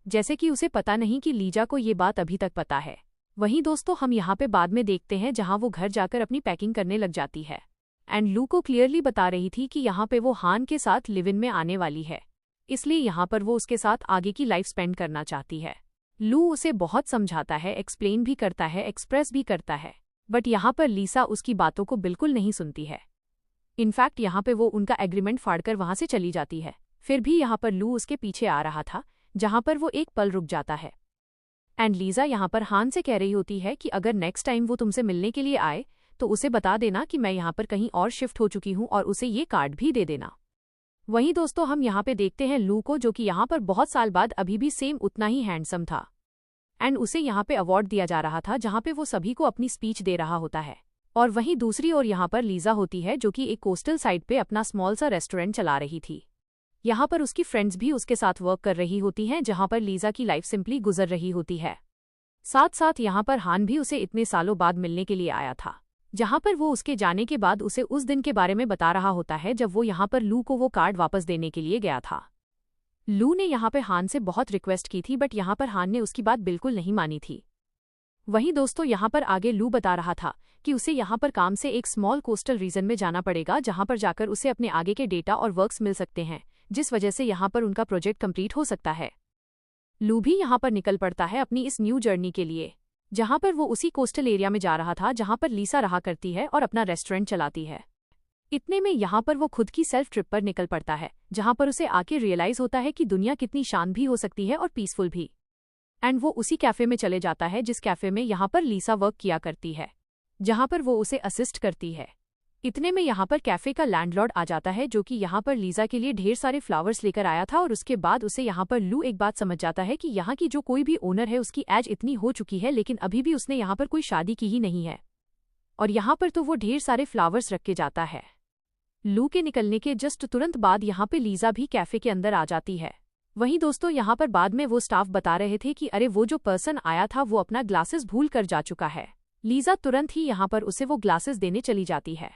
जैसे कि उसे पता नहीं कि लीजा को ये बात अभी तक पता है। वहीं दोस्तों हम यहाँ पे बाद में देखते हैं जहाँ वो घर जाकर अपनी पैकिंग करने लग जाती है एंड लू को क्लियरली बता रही थी कि यहाँ पे वो हान के साथ लिव इन में आने वाली है, इसलिए यहाँ पर वो उसके साथ आगे की लाइफ स्पेंड करना चाहती है। लू उसे बहुत समझाता है, एक्सप्लेन भी करता है, एक्सप्रेस भी करता है, बट यहाँ पर लीसा उसकी बातों को बिल्कुल नहीं सुनती है। इनफैक्ट यहाँ पे वो उनका एग्रीमेंट फाड़कर वहां से चली जाती है। फिर भी यहाँ पर लू उसके पीछे आ रहा था, जहाँ पर वो एक पल रुक जाता है एंड लीजा यहाँ पर हान से कह रही होती है कि अगर नेक्स्ट टाइम वो तुमसे मिलने के लिए आए तो उसे बता देना कि मैं यहाँ पर कहीं और शिफ्ट हो चुकी हूँ और उसे ये कार्ड भी दे देना। वहीं दोस्तों हम यहाँ पे देखते हैं लू को, जो कि यहाँ पर बहुत साल बाद अभी भी सेम उतना ही हैंडसम था एंड उसे यहाँ पे अवार्ड दिया जा रहा था, जहाँ पे वो सभी को अपनी स्पीच दे रहा होता है। और वहीं दूसरी ओर यहाँ पर लीजा होती है, जो कि एक कोस्टल साइड पे अपना स्मॉल सा रेस्टोरेंट चला रही थी। यहाँ पर उसकी फ्रेंड्स भी उसके साथ वर्क कर रही होती हैं, जहाँ पर लीजा की लाइफ सिंपली गुजर रही होती है। साथ साथ यहाँ पर हान भी उसे इतने सालों बाद मिलने के लिए आया था, जहाँ पर वो उसके जाने के बाद उसे उस दिन के बारे में बता रहा होता है जब वो यहाँ पर लू को वो कार्ड वापस देने के लिए गया था। लू ने यहाँ पर हान से बहुत रिक्वेस्ट की थी, बट यहाँ पर हान ने उसकी बात बिल्कुल नहीं मानी थी। वहीं दोस्तों यहाँ पर आगे लू बता रहा था कि उसे यहाँ पर काम से एक स्मॉल कोस्टल रीजन में जाना पड़ेगा, जहाँ पर जाकर उसे अपने आगे के डेटा और वर्क्स मिल सकते हैं, जिस वजह से यहाँ पर उनका प्रोजेक्ट कंप्लीट हो सकता है। लू भी यहाँ पर निकल पड़ता है अपनी इस न्यू जर्नी के लिए, जहाँ पर वो उसी कोस्टल एरिया में जा रहा था जहाँ पर लीसा रहा करती है और अपना रेस्टोरेंट चलाती है। इतने में यहाँ पर वो खुद की सेल्फ ट्रिप पर निकल पड़ता है, जहाँ पर उसे आके रियलाइज होता है कि दुनिया कितनी शांत भी हो सकती है और पीसफुल भी। एंड वो उसी कैफे में चले जाता है जिस कैफे में यहाँ पर लीसा वर्क किया करती है, जहाँ पर वो उसे असिस्ट करती है। इतने में यहाँ पर कैफे का लैंडलॉर्ड आ जाता है, जो कि यहाँ पर लीजा के लिए ढेर सारे फ्लावर्स लेकर आया था। और उसके बाद उसे यहाँ पर लू एक बात समझ जाता है कि यहाँ की जो कोई भी ओनर है उसकी एज इतनी हो चुकी है, लेकिन अभी भी उसने यहाँ पर कोई शादी की ही नहीं है। और यहाँ पर तो वो ढेर सारे फ्लावर्स रख के जाता है। लू के निकलने के जस्ट तुरंत बाद यहाँ पे लीजा भी कैफे के अंदर आ जाती है। वहीं दोस्तों यहाँ पर बाद में वो स्टाफ बता रहे थे कि अरे वो जो पर्सन आया था वो अपना ग्लासेस भूल कर जा चुका है। लीजा तुरंत ही यहाँ पर उसे वो ग्लासेस देने चली जाती है,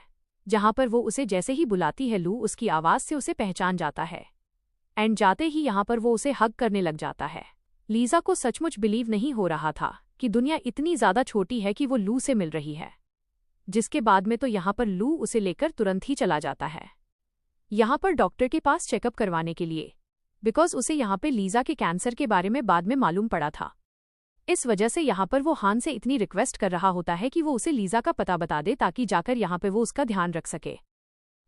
जहाँ पर वो उसे जैसे ही बुलाती है लू उसकी आवाज से उसे पहचान जाता है एंड जाते ही यहाँ पर वो उसे हग करने लग जाता है। लीजा को सचमुच बिलीव नहीं हो रहा था कि दुनिया इतनी ज्यादा छोटी है कि वो लू से मिल रही है। जिसके बाद में तो यहाँ पर लू उसे लेकर तुरंत ही चला जाता है यहाँ पर डॉक्टर के पास चेकअप करवाने के लिए, बिकॉज उसे यहाँ पे लीजा के कैंसर के बारे में बाद में मालूम पड़ा था। इस वजह से यहाँ पर वो हान से इतनी रिक्वेस्ट कर रहा होता है कि वो उसे लीजा का पता बता दे, ताकि जाकर यहाँ पे वो उसका ध्यान रख सके,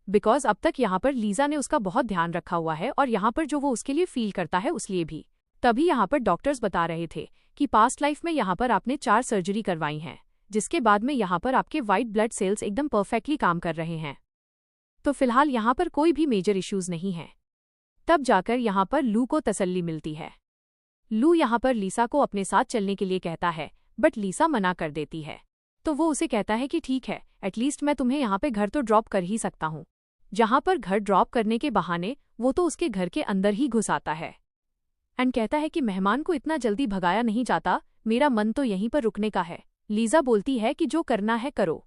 बिकॉज अब तक यहाँ पर लीजा ने उसका बहुत ध्यान रखा हुआ है और यहाँ पर जो वो उसके लिए फील करता है उसलिए भी। तभी यहाँ पर डॉक्टर्स बता रहे थे कि पास्ट लाइफ में यहाँ पर आपने 4 सर्जरी करवाई हैं, जिसके बाद में यहाँ पर आपके वाइट ब्लड सेल्स एकदम परफेक्टली काम कर रहे हैं, तो फिलहाल यहाँ पर कोई भी मेजर इश्यूज नहीं है। तब जाकर यहाँ पर लू को तसल्ली मिलती है। लू यहाँ पर लीसा को अपने साथ चलने के लिए कहता है, बट लीसा मना कर देती है। तो वो उसे कहता है कि ठीक है, एटलीस्ट मैं तुम्हें यहाँ पे घर तो ड्रॉप कर ही सकता हूँ। जहां पर घर ड्रॉप करने के बहाने वो तो उसके घर के अंदर ही घुस आता है एंड कहता है कि मेहमान को इतना जल्दी भगाया नहीं जाता, मेरा मन तो यहीं पर रुकने का है। लीजा बोलती है कि जो करना है करो,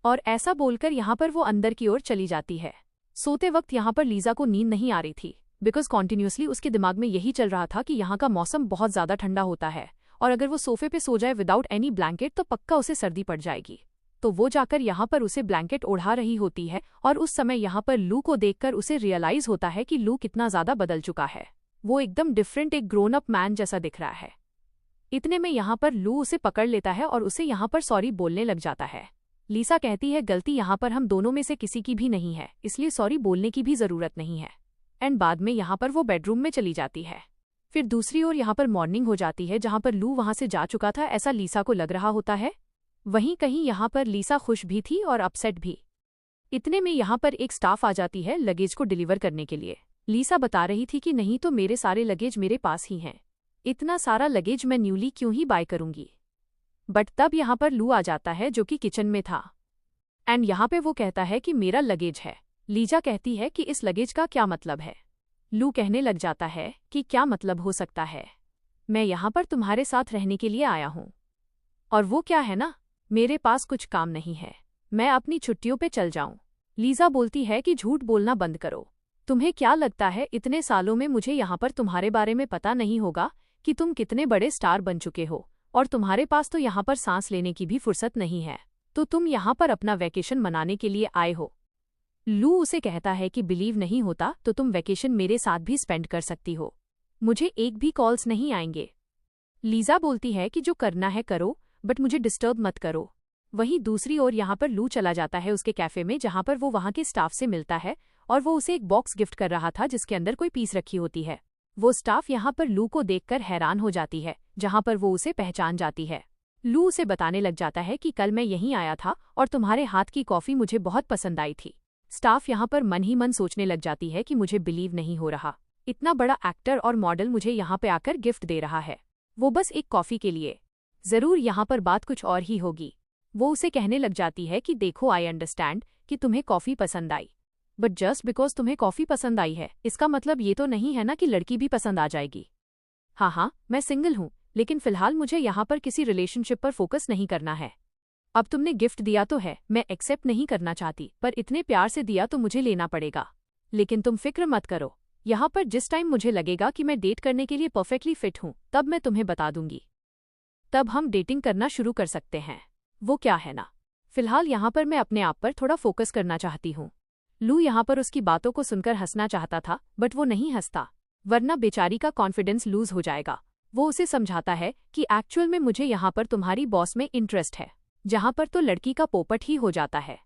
और ऐसा बोलकर यहाँ पर वो अंदर की ओर चली जाती है। सोते वक्त यहाँ पर लीजा को नींद नहीं आ रही थी, बिकॉज कॉन्टिन्यूसली उसके दिमाग में यही चल रहा था कि यहाँ का मौसम बहुत ज्यादा ठंडा होता है और अगर वो सोफे पे सो जाए विदाउट एनी ब्लैंकेट तो पक्का उसे सर्दी पड़ जाएगी। तो वो जाकर यहाँ पर उसे ब्लैंकेट ओढ़ा रही होती है और उस समय यहाँ पर लू को देखकर उसे रियलाइज होता है कि लू कितना ज्यादा बदल चुका है। वो एकदम डिफरेंट, एक ग्रोन अप मैन जैसा दिख रहा है। इतने में यहाँ पर लू उसे पकड़ लेता है और उसे यहाँ पर सॉरी बोलने लग जाता है। लीसा कहती है गलती यहाँ पर हम दोनों में से किसी की भी नहीं है, इसलिए सॉरी बोलने की भी जरूरत नहीं है। एंड बाद में यहाँ पर वो बेडरूम में चली जाती है। फिर दूसरी ओर यहाँ पर मॉर्निंग हो जाती है जहाँ पर लू वहां से जा चुका था ऐसा लीसा को लग रहा होता है। वहीं कहीं यहाँ पर लीसा खुश भी थी और अपसेट भी। इतने में यहाँ पर एक स्टाफ आ जाती है लगेज को डिलीवर करने के लिए। लीसा बता रही थी कि नहीं तो मेरे सारे लगेज मेरे पास ही हैं, इतना सारा लगेज मैं न्यूली क्यों ही बाय करूंगी। बट तब यहाँ पर लू आ जाता है जो कि किचन में था एंड यहाँ पे वो कहता है कि मेरा लगेज है। लीजा कहती है कि इस लगेज का क्या मतलब है। लू कहने लग जाता है कि क्या मतलब हो सकता है, मैं यहाँ पर तुम्हारे साथ रहने के लिए आया हूँ और वो क्या है ना, मेरे पास कुछ काम नहीं है, मैं अपनी छुट्टियों पे चल जाऊं। लीजा बोलती है कि झूठ बोलना बंद करो, तुम्हें क्या लगता है इतने सालों में मुझे यहाँ पर तुम्हारे बारे में पता नहीं होगा कि तुम कितने बड़े स्टार बन चुके हो और तुम्हारे पास तो यहाँ पर सांस लेने की भी फुर्सत नहीं है, तो तुम यहाँ पर अपना वैकेशन मनाने के लिए आए हो। लू उसे कहता है कि बिलीव नहीं होता तो तुम वैकेशन मेरे साथ भी स्पेंड कर सकती हो, मुझे एक भी कॉल्स नहीं आएंगे। लीजा बोलती है कि जो करना है करो बट मुझे डिस्टर्ब मत करो। वहीं दूसरी ओर यहाँ पर लू चला जाता है उसके कैफे में जहाँ पर वो वहाँ के स्टाफ से मिलता है और वो उसे एक बॉक्स गिफ्ट कर रहा था जिसके अंदर कोई पीस रखी होती है। वो स्टाफ यहाँ पर लू को देखकर हैरान हो जाती है जहाँ पर वो उसे पहचान जाती है। लू उसे बताने लग जाता है कि कल मैं यहीं आया था और तुम्हारे हाथ की कॉफी मुझे बहुत पसंद आई थी। स्टाफ यहाँ पर मन ही मन सोचने लग जाती है कि मुझे बिलीव नहीं हो रहा, इतना बड़ा एक्टर और मॉडल मुझे यहाँ पे आकर गिफ्ट दे रहा है, वो बस एक कॉफी के लिए। जरूर यहाँ पर बात कुछ और ही होगी। वो उसे कहने लग जाती है कि देखो आई अंडरस्टैंड कि तुम्हें कॉफी पसंद आई, बट जस्ट बिकॉज तुम्हें कॉफी पसंद आई है इसका मतलब ये तो नहीं है ना कि लड़की भी पसंद आ जाएगी। हाँ, मैं सिंगल हूँ, लेकिन फिलहाल मुझे यहाँ पर किसी रिलेशनशिप पर फोकस नहीं करना है। अब तुमने गिफ्ट दिया तो है, मैं एक्सेप्ट नहीं करना चाहती, पर इतने प्यार से दिया तो मुझे लेना पड़ेगा। लेकिन तुम फिक्र मत करो, यहाँ पर जिस टाइम मुझे लगेगा कि मैं डेट करने के लिए परफेक्टली फिट हूँ तब मैं तुम्हें बता दूंगी, तब हम डेटिंग करना शुरू कर सकते हैं। वो क्या है ना, फिलहाल यहाँ पर मैं अपने आप पर थोड़ा फोकस करना चाहती हूँ। लू यहाँ पर उसकी बातों को सुनकर हंसना चाहता था बट वो नहीं हंसता, वरना बेचारी का कॉन्फिडेंस लूज हो जाएगा। वो उसे समझाता है कि एक्चुअल में मुझे यहाँ पर तुम्हारी बॉस में इंटरेस्ट है, जहाँ पर तो लड़की का पोपट ही हो जाता है।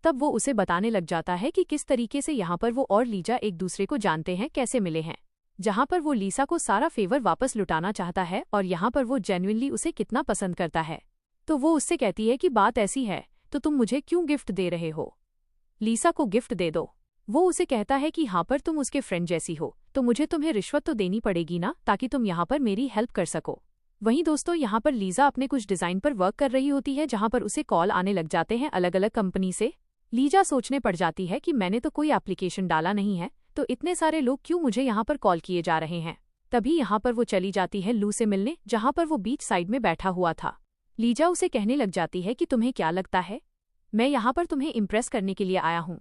तब वो उसे बताने लग जाता है कि किस तरीके से यहाँ पर वो और लीजा एक दूसरे को जानते हैं, कैसे मिले हैं, जहाँ पर वो लीसा को सारा फेवर वापस लुटाना चाहता है और यहाँ पर वो जेन्युइनली उसे कितना पसंद करता है। तो वो उससे कहती है कि बात ऐसी है तो तुम मुझे क्यों गिफ्ट दे रहे हो, लीसा को गिफ्ट दे दो। वो उसे कहता है कि हाँ पर तुम उसके फ्रेंड जैसी हो तो मुझे तुम्हें रिश्वत तो देनी पड़ेगी ना, ताकि तुम यहाँ पर मेरी हेल्प कर सको। वहीं दोस्तों यहाँ पर लीजा अपने कुछ डिजाइन पर वर्क कर रही होती है जहाँ पर उसे कॉल आने लग जाते हैं अलग अलग कंपनी से। लीजा सोचने पड़ जाती है कि मैंने तो कोई एप्लीकेशन डाला नहीं है तो इतने सारे लोग क्यों मुझे यहाँ पर कॉल किए जा रहे हैं। तभी यहाँ पर वो चली जाती है लू से मिलने जहाँ पर वो बीच साइड में बैठा हुआ था। लीजा उसे कहने लग जाती है कि तुम्हें क्या लगता है मैं यहाँ पर तुम्हें इम्प्रेस करने के लिए आया हूँ?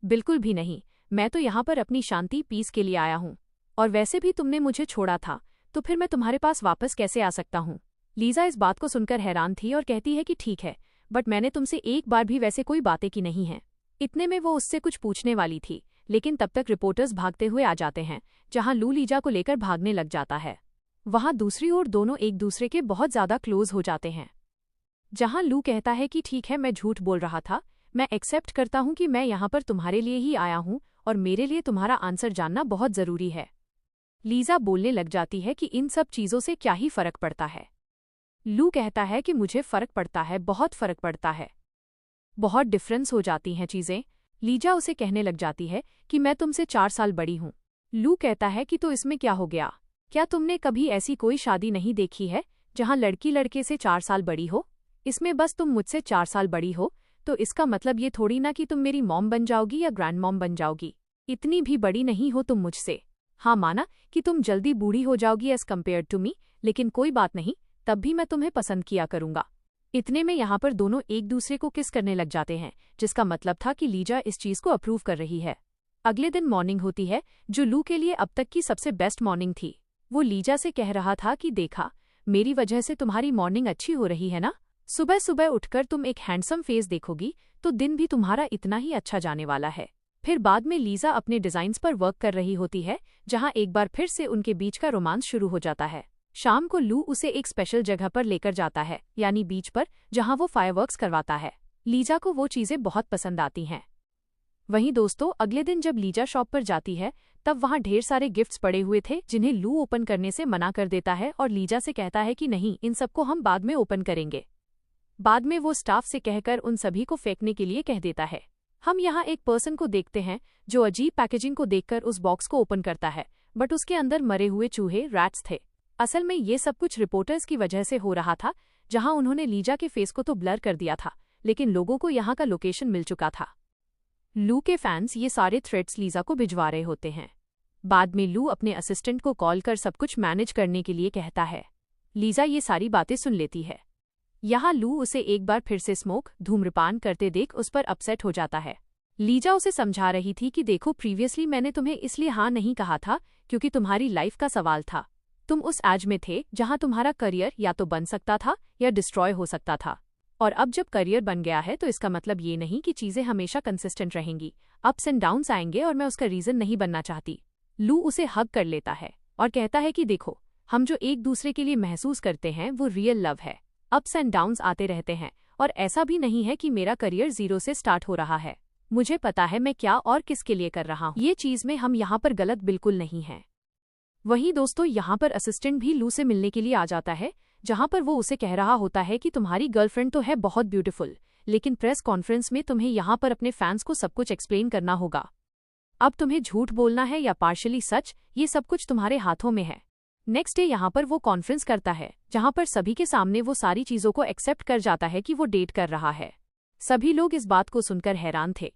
बिल्कुल भी नहीं, मैं तो यहाँ पर अपनी शांति पीस के लिए आया हूँ, और वैसे भी तुमने मुझे छोड़ा था तो फिर मैं तुम्हारे पास वापस कैसे आ सकता हूँ। लीजा इस बात को सुनकर हैरान थी और कहती है कि ठीक है, बट मैंने तुमसे एक बार भी वैसे कोई बातें की नहीं हैं। इतने में वो उससे कुछ पूछने वाली थी, लेकिन तब तक रिपोर्टर्स भागते हुए आ जाते हैं जहाँ लू लीजा को लेकर भागने लग जाता है। वहाँ दूसरी ओर दोनों एक दूसरे के बहुत ज्यादा क्लोज हो जाते हैं, जहाँ लू कहता है कि ठीक है मैं झूठ बोल रहा था, मैं एक्सेप्ट करता हूँ कि मैं यहाँ पर तुम्हारे लिए ही आया हूँ और मेरे लिए तुम्हारा आंसर जानना बहुत जरूरी है। लीजा बोलने लग जाती है कि इन सब चीजों से क्या ही फर्क पड़ता है। लू कहता है कि मुझे फर्क पड़ता है, बहुत फर्क पड़ता है, बहुत डिफरेंस हो जाती हैं चीजें। लीजा उसे कहने लग जाती है कि मैं तुमसे 4 साल बड़ी हूँ। लू कहता है कि तो इसमें क्या हो गया, क्या तुमने कभी ऐसी कोई शादी नहीं देखी है जहाँ लड़की लड़के से 4 साल बड़ी हो? इसमें बस तुम मुझसे 4 साल बड़ी हो तो इसका मतलब ये थोड़ी ना कि तुम मेरी मॉम बन जाओगी या ग्रैंड मॉम बन जाओगी। इतनी भी बड़ी नहीं हो तुम मुझसे। हाँ, माना कि तुम जल्दी बूढ़ी हो जाओगी एज कम्पेयर टू मी, लेकिन कोई बात नहीं, तब भी मैं तुम्हें पसंद किया करूंगा। इतने में यहाँ पर दोनों एक दूसरे को किस करने लग जाते हैं, जिसका मतलब था कि लीजा इस चीज को अप्रूव कर रही है। अगले दिन मॉर्निंग होती है, जो लू के लिए अब तक की सबसे बेस्ट मॉर्निंग थी। वो लीजा से कह रहा था कि देखा, मेरी वजह से तुम्हारी मॉर्निंग अच्छी हो रही है ना। सुबह सुबह उठकर तुम एक हैंडसम फेस देखोगी तो दिन भी तुम्हारा इतना ही अच्छा जाने वाला है। फिर बाद में लीजा अपने डिजाइन्स पर वर्क कर रही होती है, जहां एक बार फिर से उनके बीच का रोमांस शुरू हो जाता है। शाम को लू उसे एक स्पेशल जगह पर लेकर जाता है, यानी बीच पर, जहां वो फायरवर्क्स करवाता है। लीजा को वो चीजें बहुत पसंद आती हैं। वहीं दोस्तों, अगले दिन जब लीजा शॉप पर जाती है, तब वहां ढेर सारे गिफ्ट्स पड़े हुए थे, जिन्हें लू ओपन करने से मना कर देता है और लीजा से कहता है कि नहीं, इन सबको हम बाद में ओपन करेंगे। बाद में वो स्टाफ से कहकर उन सभी को फेंकने के लिए कह देता है। हम यहाँ एक पर्सन को देखते हैं जो अजीब पैकेजिंग को देखकर उस बॉक्स को ओपन करता है, बट उसके अंदर मरे हुए चूहे, रैट्स थे। असल में ये सब कुछ रिपोर्टर्स की वजह से हो रहा था, जहां उन्होंने लीजा के फेस को तो ब्लर कर दिया था, लेकिन लोगों को यहाँ का लोकेशन मिल चुका था। लू के फैंस ये सारे थ्रेड्स लीजा को भिजवा रहे होते हैं। बाद में लू अपने असिस्टेंट को कॉल कर सब कुछ मैनेज करने के लिए कहता है। लीजा ये सारी बातें सुन लेती है। यहाँ लू उसे एक बार फिर से धूम्रपान करते देख उस पर अपसेट हो जाता है। लीजा उसे समझा रही थी कि देखो, प्रीवियसली मैंने तुम्हें इसलिए हाँ नहीं कहा था क्योंकि तुम्हारी लाइफ का सवाल था। तुम उस एज में थे जहां तुम्हारा करियर या तो बन सकता था या डिस्ट्रॉय हो सकता था। और अब जब करियर बन गया है तो इसका मतलब ये नहीं कि चीजें हमेशा कंसिस्टेंट रहेंगी। अप्स एंड डाउन्स आएंगे और मैं उसका रीजन नहीं बनना चाहती। लू उसे हग कर लेता है और कहता है कि देखो, हम जो एक दूसरे के लिए महसूस करते हैं वो रियल लव है। अप्स एंड डाउन्स आते रहते हैं और ऐसा भी नहीं है कि मेरा करियर जीरो से स्टार्ट हो रहा है। मुझे पता है मैं क्या और किसके लिए कर रहा हूँ। ये चीज में हम यहाँ पर गलत बिल्कुल नहीं है। वहीं दोस्तों, यहाँ पर असिस्टेंट भी लू से मिलने के लिए आ जाता है, जहां पर वो उसे कह रहा होता है कि तुम्हारी गर्लफ्रेंड तो है बहुत ब्यूटीफुल, लेकिन प्रेस कॉन्फ्रेंस में तुम्हें यहाँ पर अपने फैंस को सब कुछ एक्सप्लेन करना होगा। अब तुम्हें झूठ बोलना है या पार्शली सच, ये सब कुछ तुम्हारे हाथों में है। नेक्स्ट डे यहाँ पर वो कॉन्फ्रेंस करता है, जहां पर सभी के सामने वो सारी चीजों को एक्सेप्ट कर जाता है कि वो डेट कर रहा है। सभी लोग इस बात को सुनकर हैरान थे,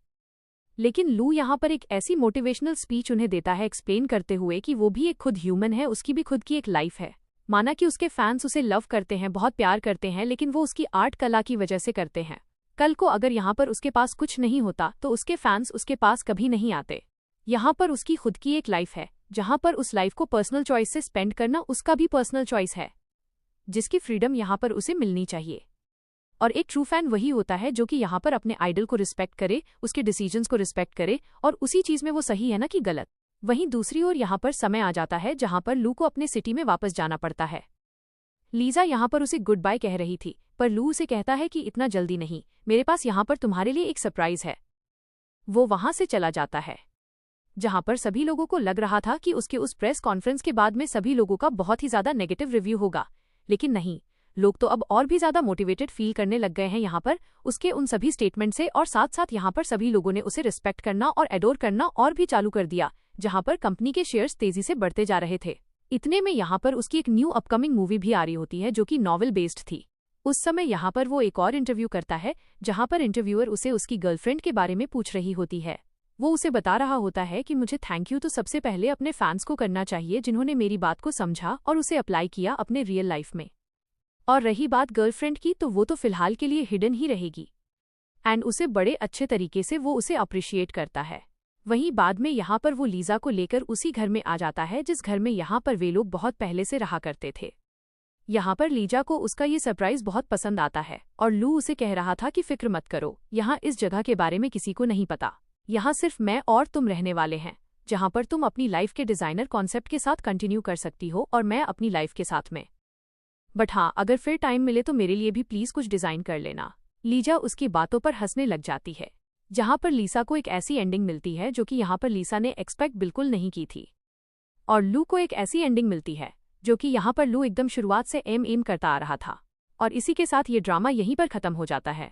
लेकिन लू यहाँ पर एक ऐसी मोटिवेशनल स्पीच उन्हें देता है, एक्सप्लेन करते हुए कि वो भी एक खुद ह्यूमन है, उसकी भी खुद की एक लाइफ है। माना कि उसके फैंस उसे लव करते हैं, बहुत प्यार करते हैं, लेकिन वो उसकी आर्ट कला की वजह से करते हैं। कल को अगर यहाँ पर उसके पास कुछ नहीं होता तो उसके फैंस उसके पास कभी नहीं आते। यहाँ पर उसकी खुद की एक लाइफ है, जहाँ पर उस लाइफ को पर्सनल चॉइस से स्पेंड करना उसका भी पर्सनल चॉइस है, जिसकी फ्रीडम यहाँ पर उसे मिलनी चाहिए। और एक ट्रू फैन वही होता है जो कि यहाँ पर अपने आइडल को रिस्पेक्ट करे, उसके डिसीजंस को रिस्पेक्ट करे, और उसी चीज में वो सही है ना कि गलत। वहीं दूसरी ओर यहाँ पर समय आ जाता है जहाँ पर लू को अपने सिटी में वापस जाना पड़ता है। लीजा यहाँ पर उसे गुड बाय कह रही थी, पर लू उसे कहता है कि इतना जल्दी नहीं, मेरे पास यहाँ पर तुम्हारे लिए एक सरप्राइज है। वो वहां से चला जाता है, जहां पर सभी लोगों को लग रहा था कि उसके उस प्रेस कॉन्फ्रेंस के बाद में सभी लोगों का बहुत ही ज्यादा नेगेटिव रिव्यू होगा, लेकिन नहीं, लोग तो अब और भी ज्यादा मोटिवेटेड फील करने लग गए हैं यहाँ पर उसके उन सभी स्टेटमेंट से, और साथ साथ यहाँ पर सभी लोगों ने उसे रिस्पेक्ट करना और एडोर करना और भी चालू कर दिया, जहां पर कंपनी के शेयर्स तेजी से बढ़ते जा रहे थे। इतने में यहाँ पर उसकी एक न्यू अपकमिंग मूवी भी आ रही होती है, जो कि नॉवेल बेस्ड थी। उस समय यहाँ पर वो एक और इंटरव्यू करता है, जहां पर इंटरव्यूअर उसे उसकी गर्लफ्रेंड के बारे में पूछ रही होती है। वो उसे बता रहा होता है कि मुझे थैंक यू तो सबसे पहले अपने फैंस को करना चाहिए, जिन्होंने मेरी बात को समझा और उसे अप्लाई किया अपने रियल लाइफ में। और रही बात गर्लफ्रेंड की, तो वो तो फिलहाल के लिए हिडन ही रहेगी, एंड उसे बड़े अच्छे तरीके से वो उसे अप्रिशिएट करता है। वहीं बाद में यहाँ पर वो लीजा को लेकर उसी घर में आ जाता है, जिस घर में यहाँ पर वे लोग बहुत पहले से रहा करते थे। यहाँ पर लीजा को उसका ये सरप्राइज बहुत पसंद आता है, और लू उसे कह रहा था कि फिक्र मत करो, यहाँ इस जगह के बारे में किसी को नहीं पता, यहाँ सिर्फ मैं और तुम रहने वाले हैं, जहाँ पर तुम अपनी लाइफ के डिजाइनर कॉन्सेप्ट के साथ कंटिन्यू कर सकती हो और मैं अपनी लाइफ के साथ में। बट हाँ, अगर फिर टाइम मिले तो मेरे लिए भी प्लीज कुछ डिजाइन कर लेना। लीजा उसकी बातों पर हंसने लग जाती है, जहाँ पर लीसा को एक ऐसी एंडिंग मिलती है जो कि यहाँ पर लीसा ने एक्सपेक्ट बिल्कुल नहीं की थी, और लू को एक ऐसी एंडिंग मिलती है जो कि यहाँ पर लू एकदम शुरुआत से एम करता आ रहा था। और इसी के साथ ये ड्रामा यहीं पर खत्म हो जाता है।